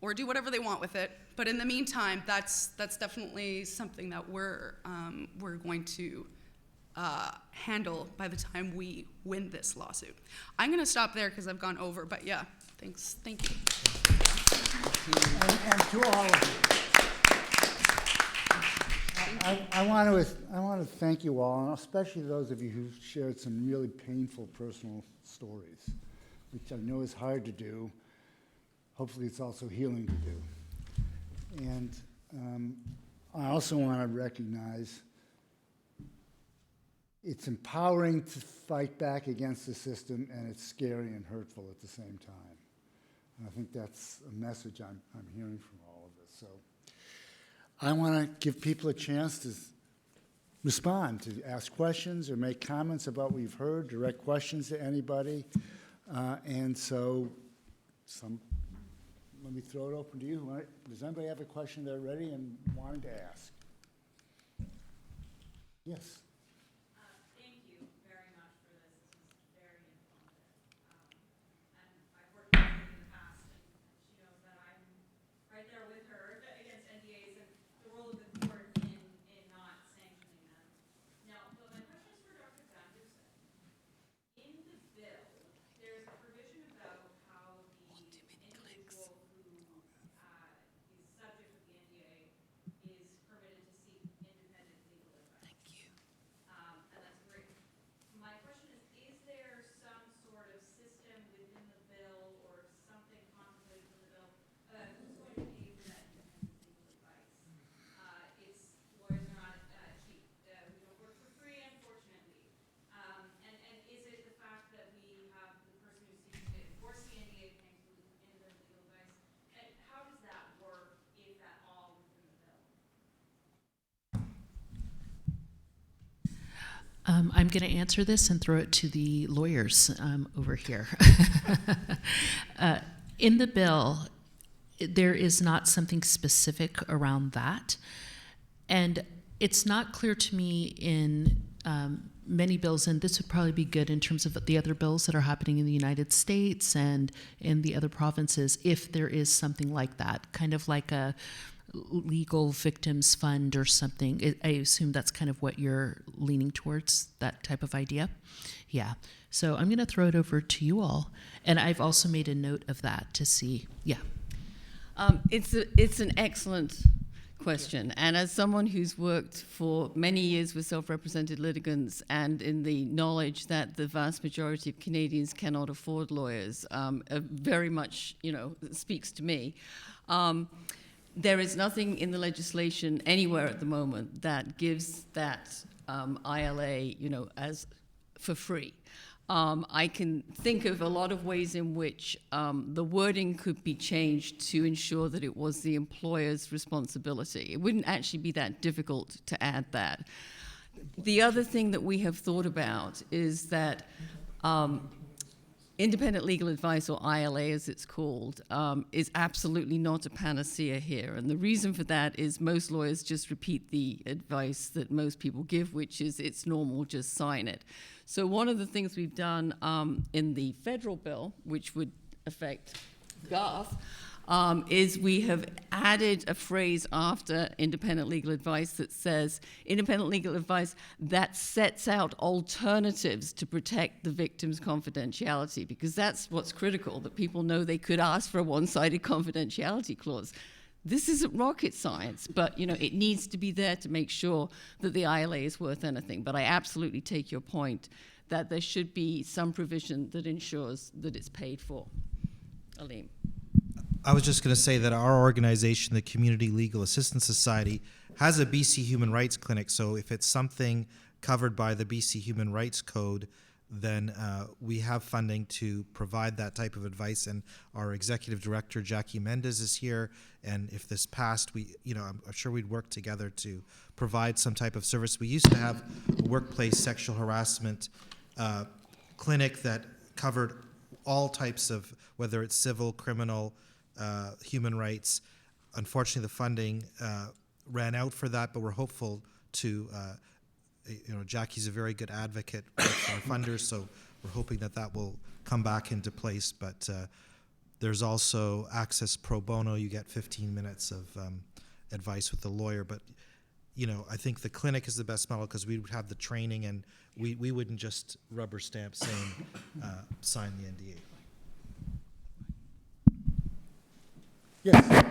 or do whatever they want with it. But in the meantime, that's definitely something that we're going to handle by the time we win this lawsuit. I'm gonna stop there because I've gone over, but yeah, thanks, thank you. And to all of you, I want to thank you all, and especially those of you who've shared some really painful personal stories, which I know is hard to do. Hopefully it's also healing to do. And I also want to recognize it's empowering to fight back against the system, and it's scary and hurtful at the same time. And I think that's a message I'm hearing from all of this. So I want to give people a chance to respond, to ask questions or make comments about what we've heard, direct questions to anybody. And so let me throw it open to you. Does anybody have a question they're ready and wanting to ask? Yes. Thank you very much for this. This was very informative. And I've worked with her in the past, and she knows that I'm right there with her against NDAs and the role of the court in not sanctioning them. Now, but my question is for Dr. Gunderson. In the bill, there's a provision about how the individual who is subject of the NDA is permitted to seek independent legal advice. Thank you. And that's great. My question is there some sort of system within the bill or something contemplated in the bill? Who's going to pay for that independent legal advice? Lawyers are not cheap. We don't work for free, unfortunately. And is it the fact that we have the person who seeks to enforce the NDA paying for independent legal advice? And how does that work, if at all, within the bill? I'm going to answer this and throw it to the lawyers over here. In the bill, there is not something specific around that. And it's not clear to me in many bills, and this would probably be good in terms of the other bills that are happening in the United States and in the other provinces, if there is something like that, kind of like a legal victims fund or something. I assume that's kind of what you're leaning towards, that type of idea. Yeah. So I'm going to throw it over to you all. And I've also made a note of that to see. Yeah. It's an excellent question. And as someone who's worked for many years with self-represented litigants and in the knowledge that the vast majority of Canadians cannot afford lawyers, very much, speaks to me. There is nothing in the legislation anywhere at the moment that gives that ILA, as for free. I can think of a lot of ways in which the wording could be changed to ensure that it was the employer's responsibility. It wouldn't actually be that difficult to add that. The other thing that we have thought about is that independent legal advice, or ILA as it's called, is absolutely not a panacea here. And the reason for that is most lawyers just repeat the advice that most people give, which is it's normal, just sign it. So one of the things we've done in the federal bill, which would affect Garth, is we have added a phrase after independent legal advice that says, independent legal advice that sets out alternatives to protect the victim's confidentiality, because that's what's critical, that people know they could ask for a one-sided confidentiality clause. This isn't rocket science, but it needs to be there to make sure that the ILA is worth anything. But I absolutely take your point that there should be some provision that ensures that it's paid for. Aleem. I was just going to say that our organization, the Community Legal Assistance Society, has a BC Human Rights Clinic. So if it's something covered by the BC Human Rights Code, then we have funding to provide that type of advice. And our executive director, Jackie Mendez, is here. And if this passed, I'm sure we'd work together to provide some type of service. We used to have a workplace sexual harassment clinic that covered all types of, whether it's civil, criminal, human rights. Unfortunately, the funding ran out for that, but we're hopeful to, Jackie's a very good advocate with our funders, so we're hoping that that will come back into place. But there's also access pro bono. You get 15 minutes of advice with the lawyer. But, I think the clinic is the best model because we would have the training and we wouldn't just rubber stamp saying sign the NDA. Yes.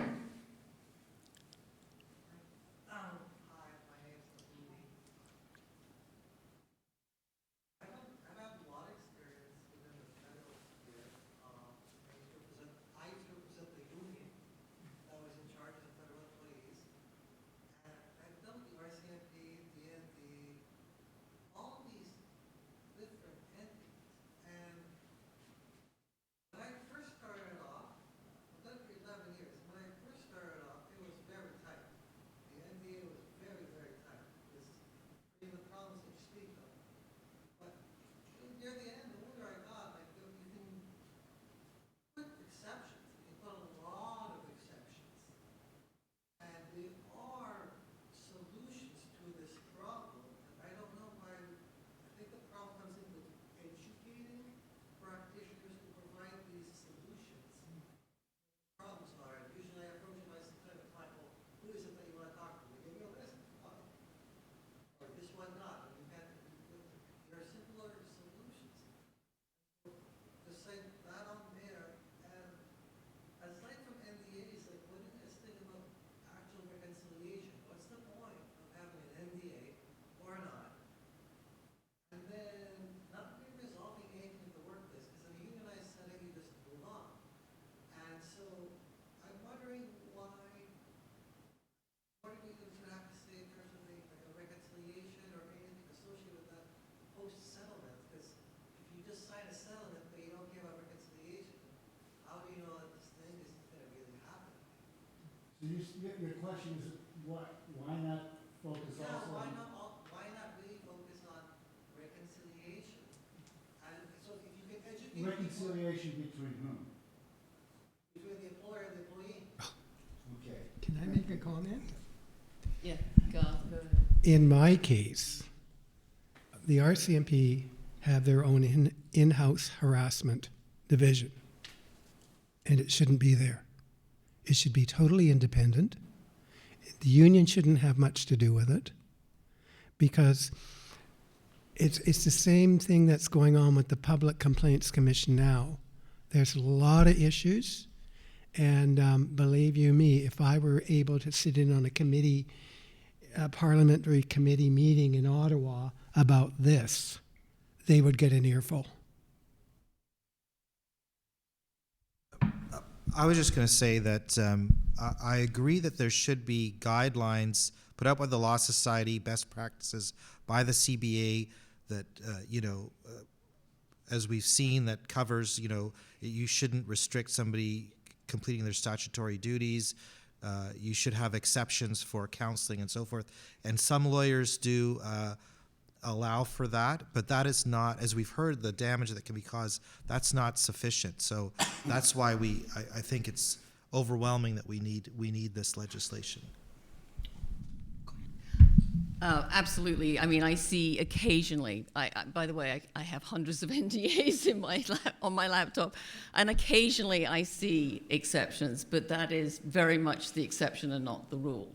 Your question is, why not focus also on... Why not really focus on reconciliation? And so if you can educate Reconciliation between whom? between the employer and the employee. Okay. Can I make a comment? Yeah, Garth, go ahead. In my case, the RCMP have their own in-house harassment division, and it shouldn't be there. It should be totally independent. The union shouldn't have much to do with it, because it's the same thing that's going on with the Public Complaints Commission now. There's a lot of issues, and believe you me, if I were able to sit in on a parliamentary committee meeting in Ottawa about this, they would get an earful. I was just going to say that I agree that there should be guidelines put out by the Law Society, best practices by the CBA that, as we've seen, that covers, you shouldn't restrict somebody completing their statutory duties. You should have exceptions for counseling and so forth. And some lawyers do allow for that, but that is not, as we've heard, the damage that can be caused, that's not sufficient. So that's why I think it's overwhelming that we need this legislation. Absolutely. I mean, I see occasionally, by the way, I have hundreds of NDAs on my laptop, and occasionally I see exceptions, but that is very much the exception and not the rule.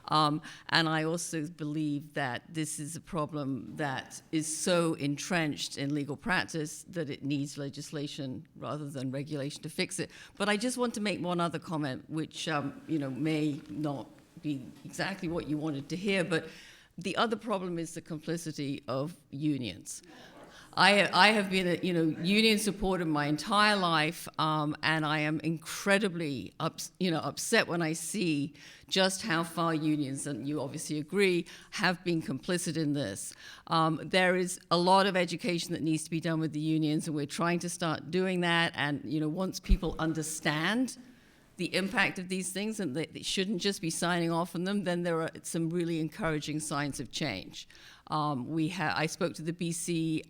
And I also believe that this is a problem that is so entrenched in legal practice that it needs legislation rather than regulation to fix it. But I just want to make one other comment, which may not be exactly what you wanted to hear, but the other problem is the complicity of unions. I have been a union supporter my entire life, and I am incredibly upset when I see just how far unions, and you obviously agree, have been complicit in this. There is a lot of education that needs to be done with the unions, and we're trying to start doing that. And once people understand the impact of these things and they shouldn't just be signing off on them, then there are some really encouraging signs of change. I spoke to the BC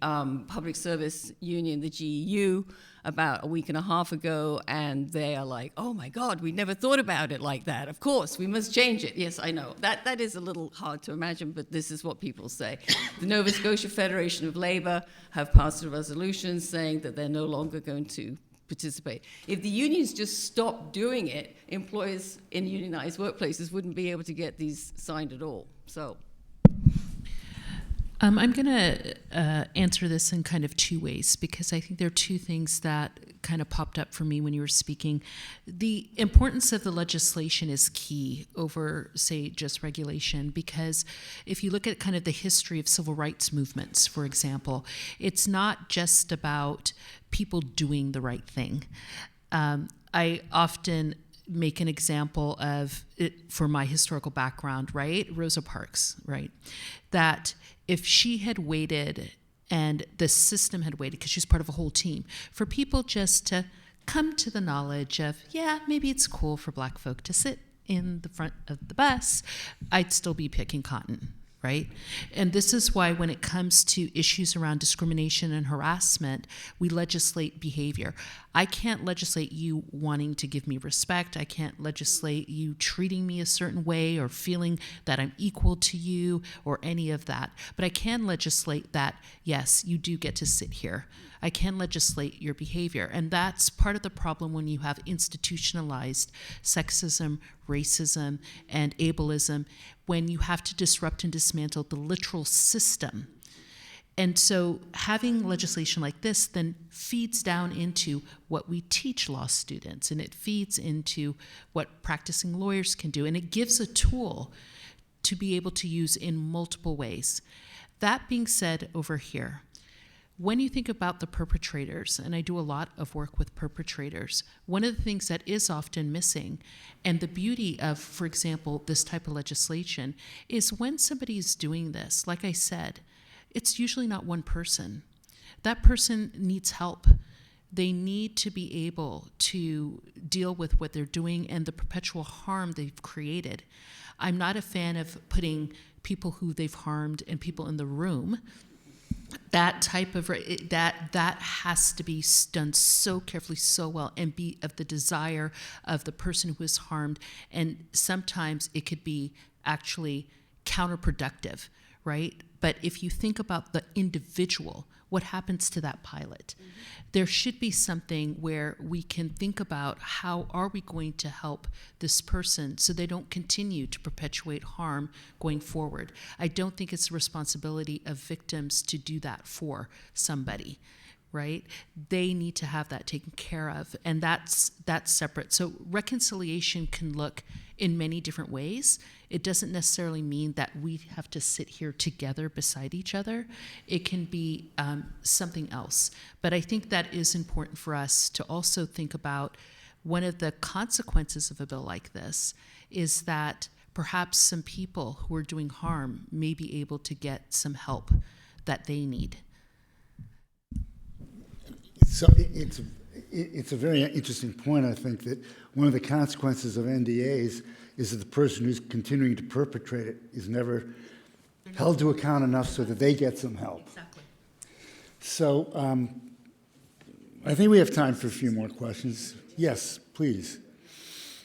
Public Service Union, the GEU, about a week and a half ago, and they are like, oh my God, we never thought about it like that. Of course, we must change it. Yes, I know. That is a little hard to imagine, but this is what people say. The Nova Scotia Federation of Labour have passed a resolution saying that they're no longer going to participate. If the unions just stopped doing it, employers in unionized workplaces wouldn't be able to get these signed at all. So I'm going to answer this in kind of two ways, because I think there are two things that kind of popped up for me when you were speaking. The importance of the legislation is key over, say, just regulation, because if you look at kind of the history of civil rights movements, for example, it's not just about people doing the right thing. I often make an example of it for my historical background, right? Rosa Parks, right? That if she had waited and the system had waited, because she's part of a whole team, for people just to come to the knowledge of, yeah, maybe it's cool for Black folk to sit in the front of the bus, I'd still be picking cotton, right? And this is why when it comes to issues around discrimination and harassment, we legislate behavior. I can't legislate you wanting to give me respect. I can't legislate you treating me a certain way or feeling that I'm equal to you or any of that. But I can legislate that, yes, you do get to sit here. I can legislate your behavior. And that's part of the problem when you have institutionalized sexism, racism, and ableism, when you have to disrupt and dismantle the literal system. And so having legislation like this then feeds down into what we teach law students, and it feeds into what practicing lawyers can do, and it gives a tool to be able to use in multiple ways. That being said, over here, when you think about the perpetrators, and I do a lot of work with perpetrators, one of the things that is often missing, and the beauty of, for example, this type of legislation, is when somebody is doing this, like I said, it's usually not one person. That person needs help. They need to be able to deal with what they're doing and the perpetual harm they've created. I'm not a fan of putting people who they've harmed and people in the room. That type of, that has to be done so carefully, so well, and be of the desire of the person who is harmed. And sometimes it could be actually counterproductive, right? But if you think about the individual, what happens to that pilot? Mm-hmm. There should be something where we can think about how are we going to help this person so they don't continue to perpetuate harm going forward. I don't think it's the responsibility of victims to do that for somebody, right? They need to have that taken care of, and that's separate. So reconciliation can look in many different ways. It doesn't necessarily mean that we have to sit here together beside each other. It can be something else. But I think that is important for us to also think about. One of the consequences of a bill like this is that perhaps some people who are doing harm may be able to get some help that they need. So it's a very interesting point, I think, that one of the consequences of NDAs is that the person who's continuing to perpetrate it is never held to account enough so that they get some help. Exactly. So I think we have time for a few more questions. Yes, please.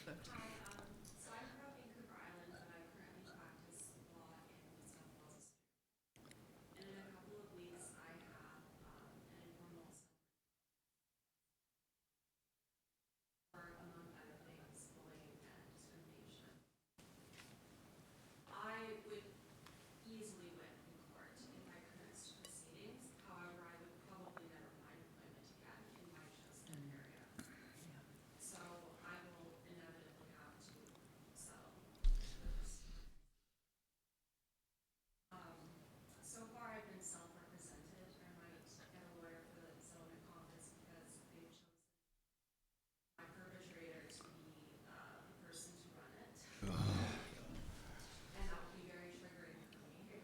So I'm from Vancouver Island, but I currently practice law in Wisconsin. And in a couple of weeks, I have an informal for, among other things, bullying and discrimination. I would easily win in court in my current proceedings. However, I would probably never find employment again in my chosen area. So I will inevitably have to settle this. So far, I've been self-represented. I might get a lawyer for the settlement conference because they've chosen my perpetrator to be the person to run it. And that would be very triggering for me.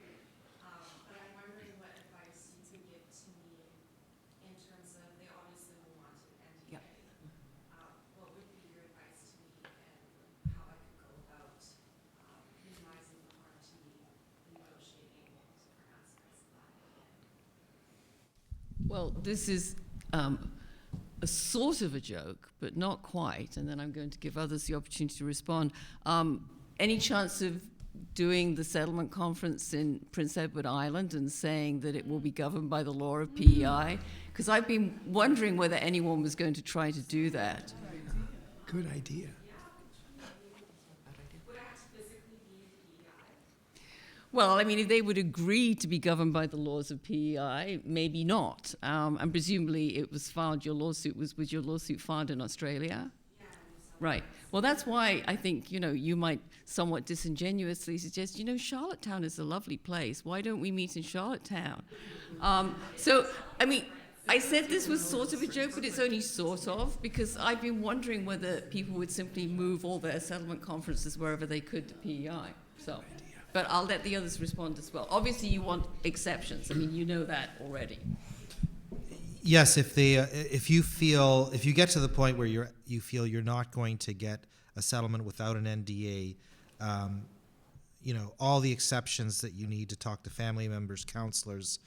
But I'm wondering what advice you could give to me in terms of, they obviously will want to NDA. What would be your advice to me and how I could go about minimizing the harm to me in negotiating different aspects of that? Well, this is a sort of a joke, but not quite, and then I'm going to give others the opportunity to respond. Any chance of doing the settlement conference in Prince Edward Island and saying that it will be governed by the law of PEI? Because I've been wondering whether anyone was going to try to do that. Good idea. Would I have to physically be the PEI? Well, I mean, if they would agree to be governed by the laws of PEI, maybe not. And presumably it was filed, your lawsuit was your lawsuit filed in Australia? Yeah. Right. Well, that's why I think, you might somewhat disingenuously suggest, Charlottetown is a lovely place. Why don't we meet in Charlottetown? So, I mean, I said this was sort of a joke, but it's only sort of, because I've been wondering whether people would simply move all their settlement conferences wherever they could to PEI. So, but I'll let the others respond as well. Obviously, you want exceptions. I mean, you know that already. Yes, if you get to the point where you feel you're not going to get a settlement without an NDA, all the exceptions that you need to talk to family members, counselors,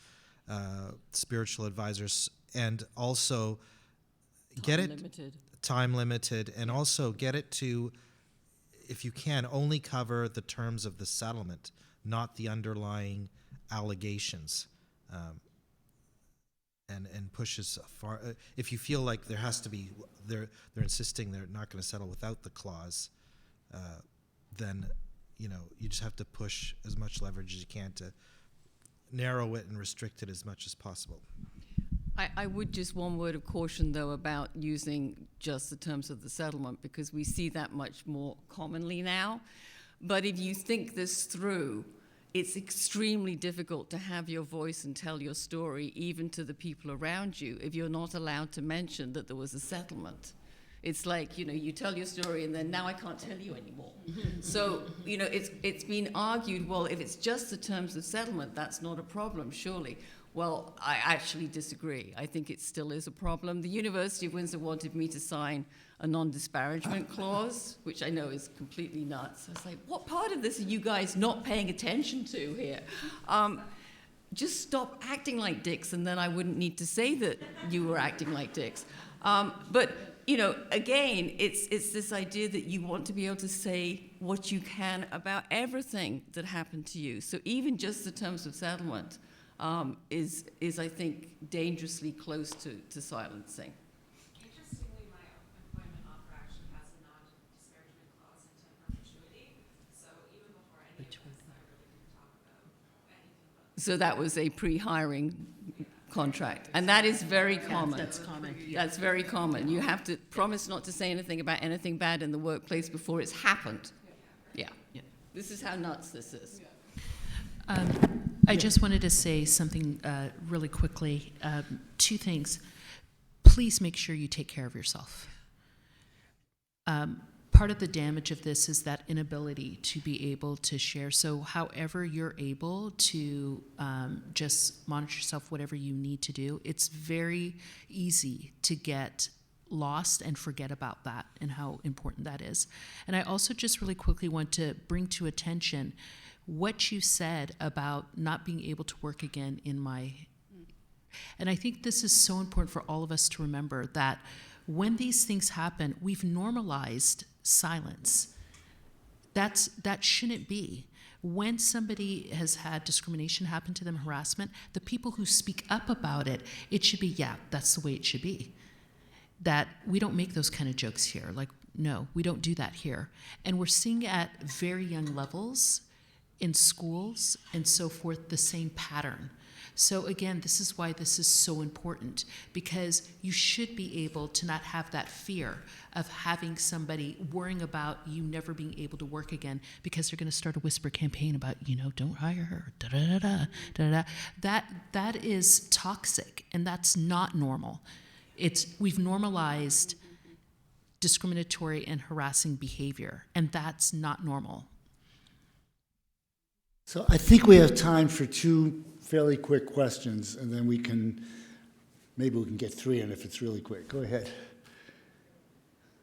spiritual advisors, and also time limited, and also get it to, if you can, only cover the terms of the settlement, not the underlying allegations. And push as far. If you feel like there has to be, they're insisting they're not going to settle without the clause, then you just have to push as much leverage as you can to narrow it and restrict it as much as possible. I would just one word of caution, though, about using just the terms of the settlement, because we see that much more commonly now. But if you think this through, it's extremely difficult to have your voice and tell your story, even to the people around you, if you're not allowed to mention that there was a settlement. It's like, you tell your story and then now I can't tell you anymore. So, it's been argued, well, if it's just the terms of settlement, that's not a problem, surely. Well, I actually disagree. I think it still is a problem. The University of Windsor wanted me to sign a non-disparagement clause, which I know is completely nuts. I was like, what part of this are you guys not paying attention to here? Just stop acting like dicks, and then I wouldn't need to say that you were acting like dicks. But, again, it's this idea that you want to be able to say what you can about everything that happened to you. So even just the terms of settlement is I think, dangerously close to silencing. Interestingly, my employment offer actually has a non-disparagement clause into perpetuity. So even before any of this, I really didn't talk about anything but. So that was a pre-hiring contract, and that is very common. That's common. Yeah. That's very common. You have to promise not to say anything about anything bad in the workplace before it's happened. Yeah. This is how nuts this is. I just wanted to say something really quickly. Two things. Please make sure you take care of yourself. part of the damage of this is that inability to be able to share. So however you're able to just monitor yourself, whatever you need to do, it's very easy to get lost and forget about that and how important that is. And I also just really quickly want to bring to attention what you said about not being able to work again in my... And I think this is so important for all of us to remember that when these things happen, we've normalized silence. That shouldn't be. When somebody has had discrimination happen to them, harassment, the people who speak up about it, it should be, yeah, that's the way it should be. That we don't make those kind of jokes here. Like, no, we don't do that here. And we're seeing at very young levels in schools and so forth the same pattern. So again, this is why this is so important, because you should be able to not have that fear of having somebody worrying about you never being able to work again because they're going to start a whisper campaign about, don't hire her, That is toxic, and that's not normal. We've normalized discriminatory and harassing behavior, and that's not normal. So I think we have time for two fairly quick questions, and then maybe we can get three in if it's really quick. Go ahead.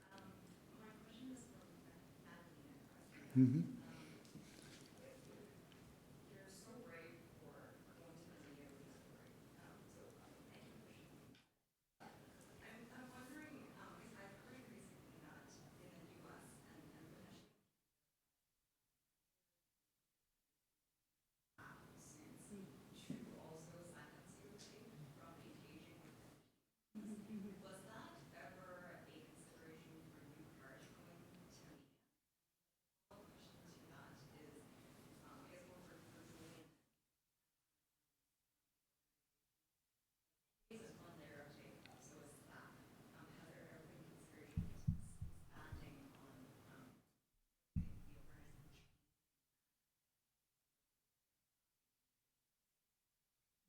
My question is from Madeleine. Mm-hmm. You're so brave for going to the media with this story. So thank you for sharing. I'm wondering, because I've heard recently that in the U.S. and potentially to also silence you from engaging with them. Was that ever a consideration for you prior to going to media? The question to that is, I guess more for Julian. Is on there uptake, so is that. Has there ever been considerations expanding on the awareness?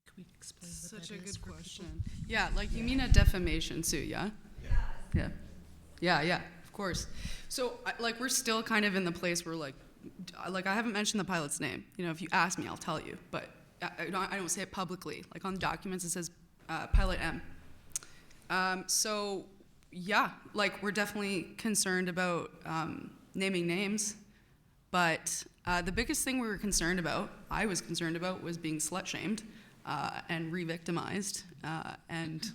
Can we explain what Such that a is good for question. people? Yeah, like you mean a defamation suit, yeah? Yeah, of course. So, we're still kind of in the place where, I haven't mentioned the pilot's name. If you ask me, I'll tell you, but I don't say it publicly. Like on the documents, it says Pilot M. So, yeah, we're definitely concerned about naming names, but the biggest thing I was concerned about, was being slut-shamed and re-victimized and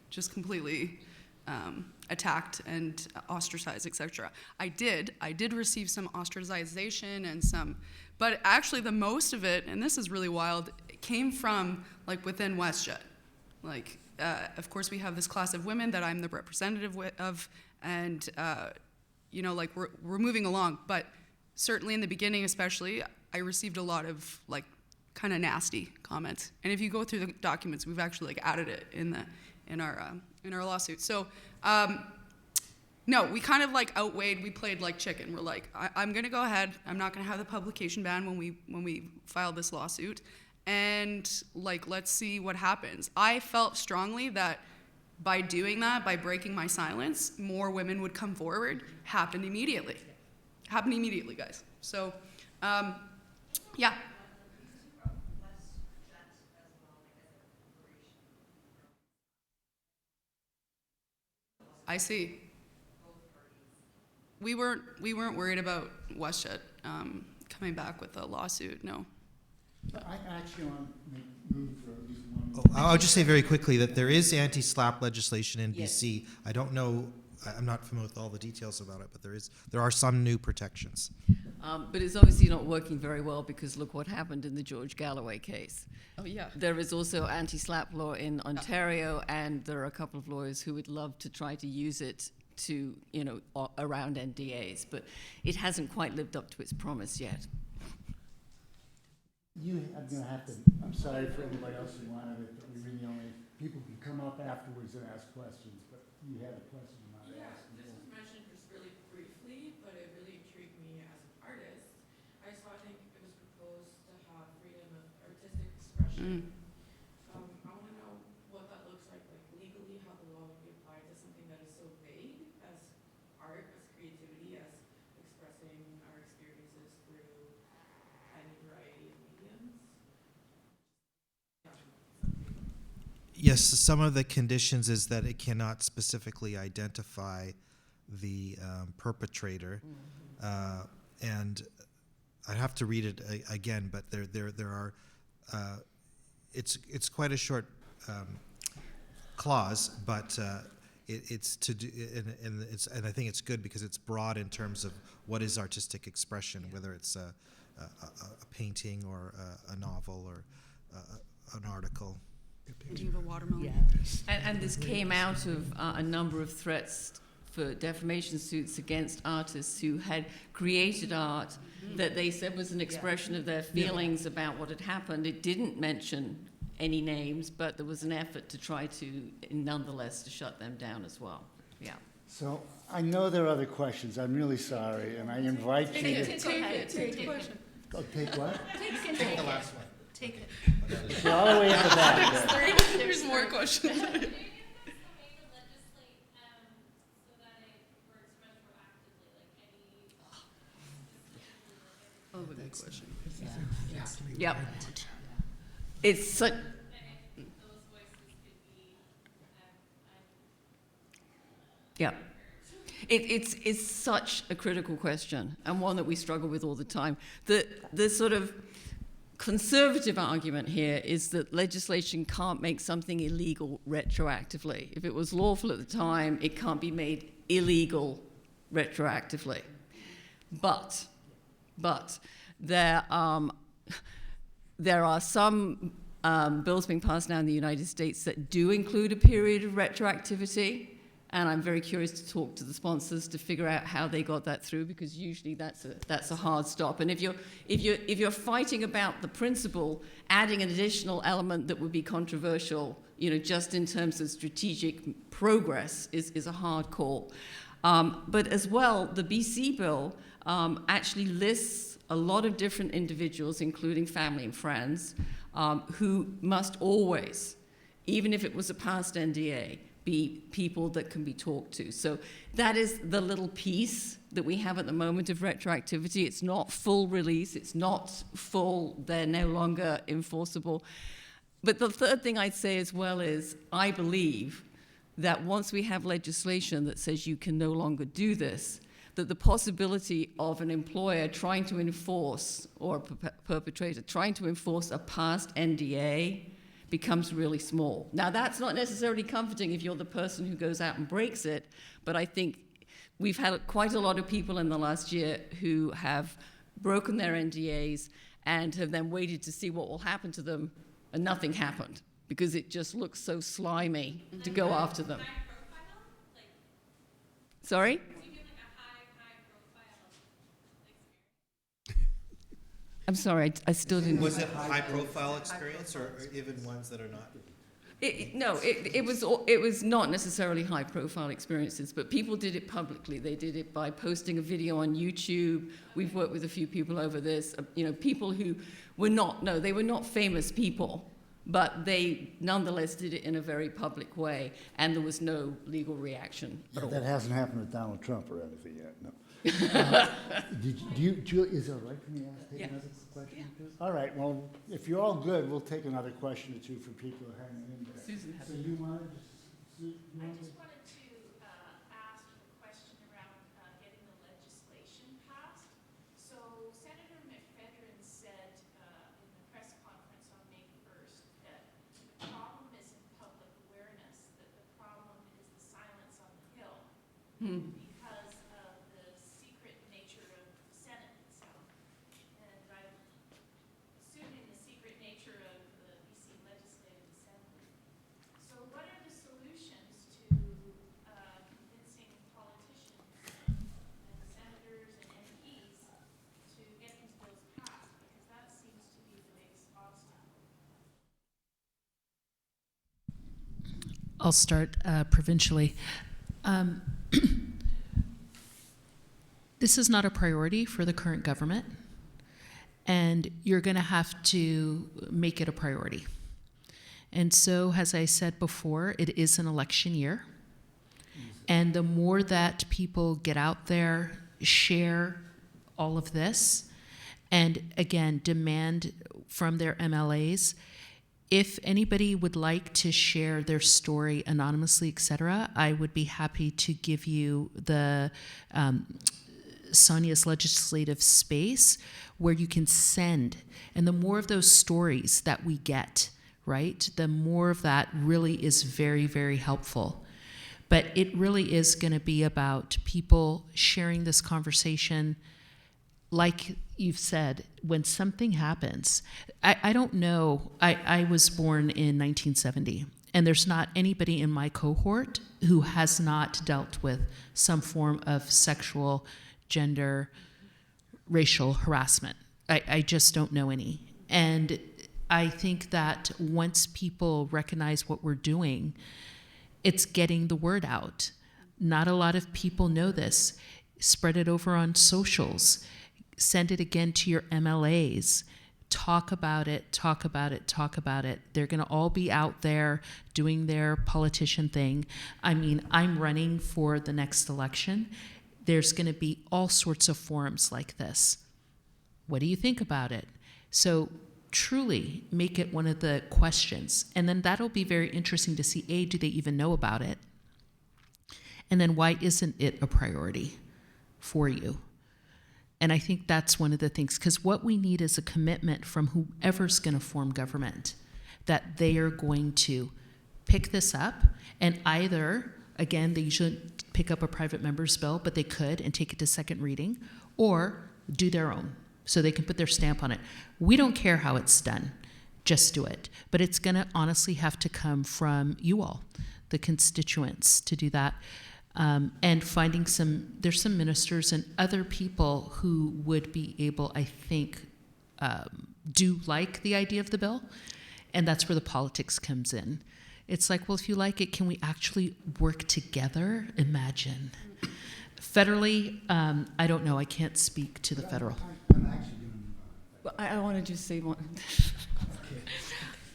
just completely attacked and ostracized, etc. I did receive some ostracization and but actually the most of it, and this is really wild, came from within WestJet. Of course, we have this class of women that I'm the representative of, and we're moving along. But certainly in the beginning, especially, I received a lot of kind of nasty comments. And if you go through the documents, we've actually added it in our lawsuit. So no, we kind of outweighed. We played chicken. We're I'm going to go ahead. I'm not going to have the publication ban when we file this lawsuit. And let's see what happens. I felt strongly that by doing that, by breaking my silence, more women would come forward. Happened immediately, guys. So, yeah. I see. We weren't worried about WestJet coming back with a lawsuit. No. I actually want to move for at least one. I'll just say very quickly that there is anti-SLAPP legislation in BC. I don't know, I'm not familiar with all the details about it, but there are some new protections. But it's obviously not working very well, because look what happened in the George Galloway case. Oh, yeah. There is also anti-SLAPP law in Ontario, and there are a couple of lawyers who would love to try to use it to, around NDAs, but it hasn't quite lived up to its promise yet. I'm going to have to, I'm sorry for anybody else who wanted it, but we really only, people can come up afterwards and ask questions, but you had a question you wanted to ask. This was mentioned just really briefly, but it really intrigued me as an artist. I think it was proposed to have freedom of artistic expression. I want to know what that looks like legally, how the law would be applied to something that is so vague as art, as creativity, as Yes, some of the conditions is that it cannot specifically identify the perpetrator, and I have to read it again. But there are. It's quite a short clause, but it's to do, and I think it's good because it's broad in terms of what is artistic expression, whether it's a painting or a novel or an article. Do you have a watermelon? And this came out of a number of threats for defamation suits against artists who had created art that they said was an expression of their feelings about what had happened. It didn't mention any names, but there was an effort to try to, nonetheless, to shut them down as well. Yeah. So I know there are other questions. I'm really sorry, and I invite you to... Take the question. Oh, take what? Take the last one. Take it. It's all the way at the back there. There's more questions. Oh, good question. Yep. It's such... Yeah. It's such a critical question, and one that we struggle with all the time. The sort of conservative argument here is that legislation can't make something illegal retroactively. If it was lawful at the time, it can't be made illegal retroactively. But there are some bills being passed now in the United States that do include a period of retroactivity, and I'm very curious to talk to the sponsors to figure out how they got that through, because usually that's a hard stop. And if you're fighting about the principle, adding an additional element that would be controversial, just in terms of strategic progress, is a hard call. But as well, the BC bill actually lists a lot of different individuals, including family and friends, who must always, even if it was a past NDA, be people that can be talked to. So that is the little piece that we have at the moment of retroactivity. It's not full release. It's not full, they're no longer enforceable. But the third thing I'd say as well is I believe that once we have legislation that says you can no longer do this, that the possibility of an employer trying to enforce, or a perpetrator trying to enforce a past NDA becomes really small. Now, that's not necessarily comforting if you're the person who goes out and breaks it, but I think we've had quite a lot of people in the last year who have broken their NDAs and have then waited to see what will happen to them, and nothing happened, because it just looks so slimy to go after them. Sorry? I'm sorry, I still didn't... Was it high-profile experience, or even ones that are not? It was not necessarily high-profile experiences, but people did it publicly. They did it by posting a video on YouTube. We've worked with a few people over this. People who were they were not famous people, but they nonetheless did it in a very public way, and there was no legal reaction at all. That hasn't happened with Donald Trump or anything yet, no. Is it all right for me to take another question? Yeah. All right, well, if you're all good, we'll take another question or two from people who are hanging in there. Susan has so you wanted to... I just wanted to ask a question around getting the legislation passed. So Senator McFedrin said in the press conference on May 1st that the problem isn't public awareness, that the problem is the silence on the Hill. Because of the secret nature of the Senate itself. And I'm assuming the secret nature of the BC Legislative Assembly. So what are the solutions to convincing politicians and senators and MPs to get these bills passed? Because that seems to be the biggest obstacle. I'll start provincially. This is not a priority for the current government, and you're going to have to make it a priority. And so, as I said before, it is an election year, and the more that people get out there, share all of this, and again, demand from their MLAs, If anybody would like to share their story anonymously, etc., I would be happy to give you the Sonia's legislative space where you can send. And the more of those stories that we get, right, the more of that really is very, very helpful. But it really is going to be about people sharing this conversation. Like you've said, when something happens, I don't know, I was born in 1970, and there's not anybody in my cohort who has not dealt with some form of sexual, gender, racial harassment. I just don't know any. And I think that once people recognize what we're doing, it's getting the word out. Not a lot of people know this. Spread it over on socials. Send it again to your MLAs. Talk about it, talk about it, talk about it. They're going to all be out there doing their politician thing. I mean, I'm running for the next election. There's going to be all sorts of forums like this. What do you think about it? So truly make it one of the questions. And then that'll be very interesting to see, A, do they even know about it? And then why isn't it a priority for you? And I think that's one of the things, because what we need is a commitment from whoever's going to form government, that they are going to pick this up and either, again, they shouldn't pick up a private member's bill, but they could and take it to second reading, or do their own so they can put their stamp on it. We don't care how it's done, just do it. But it's going to honestly have to come from you all, the constituents, to do that. And finding there's some ministers and other people who would be able, I think, do like the idea of the bill. And that's where the politics comes in. It's like, well, if you like it, can we actually work together? Imagine. Federally, I don't know. I can't speak to the federal. Well, I want to just say one.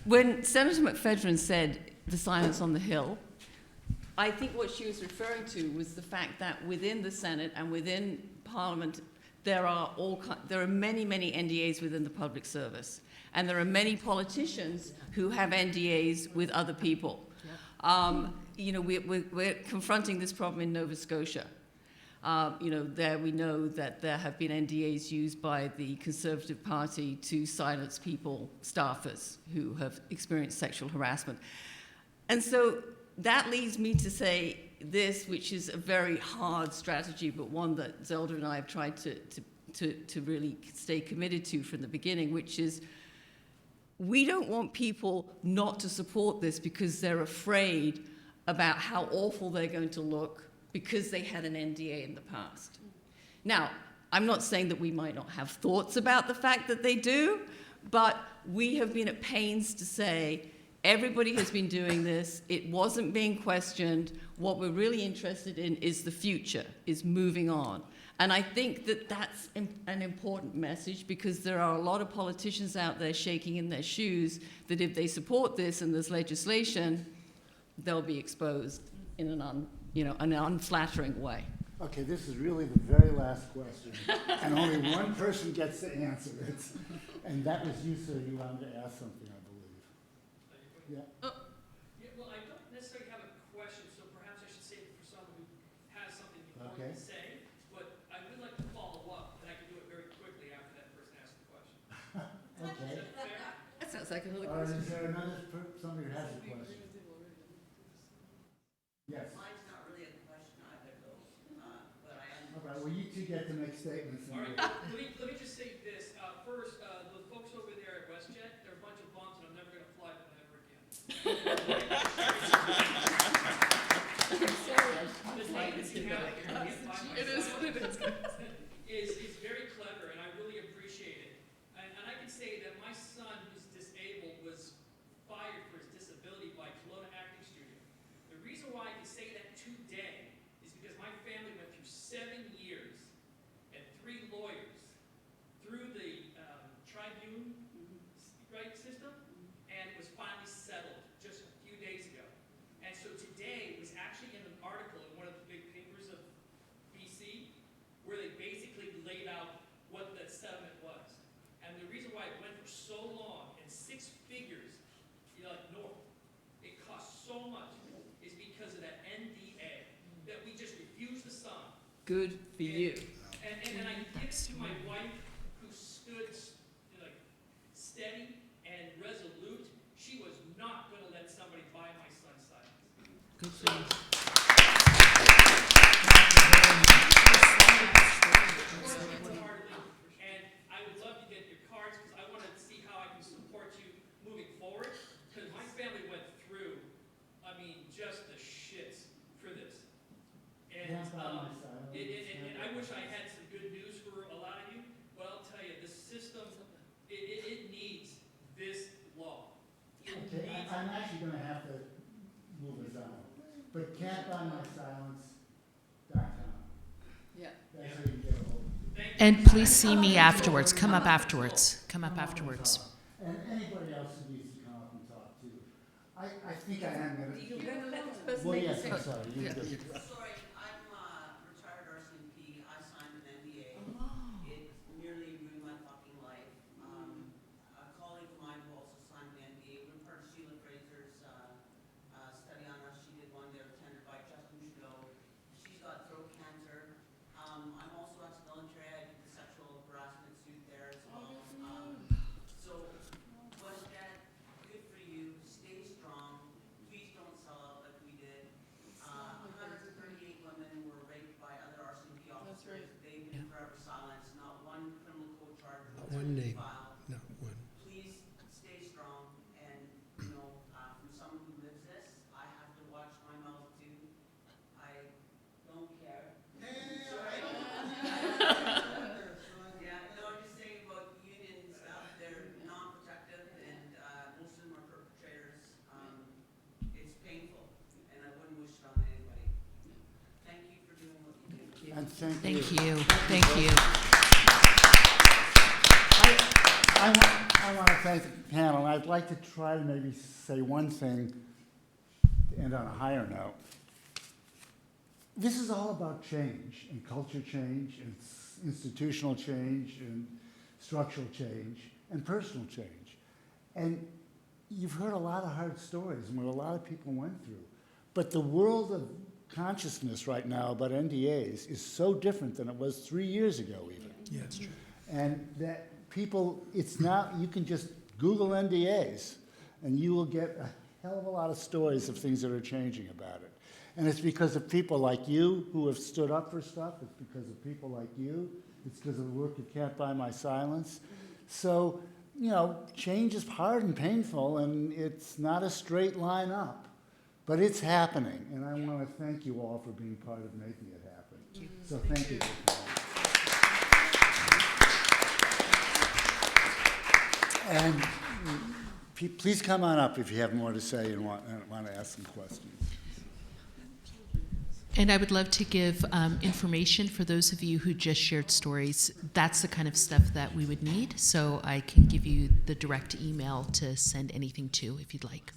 When Senator McFedrin said the silence on the Hill, I think what she was referring to was the fact that within the Senate and within Parliament, there are many, many NDAs within the public service. And there are many politicians who have NDAs with other people. You know, we're confronting this problem in Nova Scotia. You know, there we know that there have been NDAs used by the Conservative Party to silence people, staffers, who have experienced sexual harassment. And so that leads me to say this, which is a very hard strategy, but one that Zelda and I have tried to really stay committed to from the beginning, which is we don't want people not to support this because they're afraid about how awful they're going to look because they had an NDA in the past. Now, I'm not saying that we might not have thoughts about the fact that they do, but we have been at pains to say, everybody has been doing this. It wasn't being questioned. What we're really interested in is the future, is moving on. And I think that that's an important message because there are a lot of politicians out there shaking in their shoes that if they support this and there's legislation, they'll be exposed in an unflattering way. Okay, this is really the very last question, and only one person gets to answer it, and that was you, sir. You wanted to ask something, I believe. Yeah. Yeah, well, I don't necessarily have a question, so perhaps I should save it for someone who has something important to say. But I would like to follow up, and I can do it very quickly after that person asks the question. Okay. Is that fair? That sounds like another Or question. is there another somebody who has a question? Yes. Mine's not really a question either, though, but I am. All right. Well, you two get to make statements. All right. Let me just say this. First, the folks over there at WestJet, they're a bunch of bums, and I'm never going to fly them ever again. It is what it is. is very clever, and I really appreciate it. And I can say that my son, who's disabled, was fired for his disability by Kelowna Acting Studio. The reason why I can say that today is because my family went through 7 years and 3 lawyers through the tribune right system, and it was finally settled just a few days ago. And so today was actually in an article in one of the big papers of BC where they basically laid out what the settlement was. And the reason why it went for so long and 6 figures Good for you. And I give it to my wife, who stood like steady and resolute. She was not going to let somebody buy my son's silence. Good for you. And I would love to get your cards because I want to see how I can support you moving forward. Because my family went through, I mean, just the shits for this. And I wish I had some good news for a lot of you, but I'll tell you, the system, it needs this law. Okay, I'm actually going to have to move us on. But can't buy my silence.com. Yeah. That's how you get a hold of it. And please see me afterwards. Come up afterwards. Come up afterwards. And anybody else who needs to come up and talk too. I think I am going to. You're going to let this person Well, make a yes, I'm statement. sorry. You go. Sorry, I'm retired RCMP. I signed an NDA. It nearly ruined my fucking life. A colleague of mine who also signed an NDA. We're part of Sheila Fraser's study on us. She did one there attended by Justin Trudeau. She's got throat cancer. I'm also ex-military. I did the sexual harassment suit there as well. So, WestJet, good for you. Stay strong. Please don't sell out like we did. 138 women were raped by other RCMP officers. They've been forever silenced. Not one criminal code charge Not one name. filed. Not one. Please stay strong. And, you know, from someone who lives this, I have to watch my mouth too. I don't care. Yeah, no, I'm just saying about union stuff, they're non-protective and most of them are perpetrators. It's painful and I wouldn't wish it on anybody. Thank you for doing what you do. And thank Thank you. you. Thank you. I want to thank the panel. I'd like to try to maybe say one thing to end on a higher note. This is all about change, and culture change, and institutional change, and structural change, and personal change. And you've heard a lot of hard stories and what a lot of people went through. But the world of consciousness right now about NDAs is so different than it was 3 years ago even. Yeah, it's true. And that people, it's now, you can just Google NDAs and you will get a hell of a lot of stories of things that are changing about it. And it's because of people like you who have stood up for stuff. It's because of people like you. It's because of the work of Can't Buy My Silence. So, you know, change is hard and painful, and it's not a straight line up. But it's happening, and I want to thank you all for being part of making it happen. So thank you. And please come on up if you have more to say and want to ask some questions. And I would love to give information for those of you who just shared stories. That's the kind of stuff that we would need, so I can give you the direct email to send anything to if you'd like.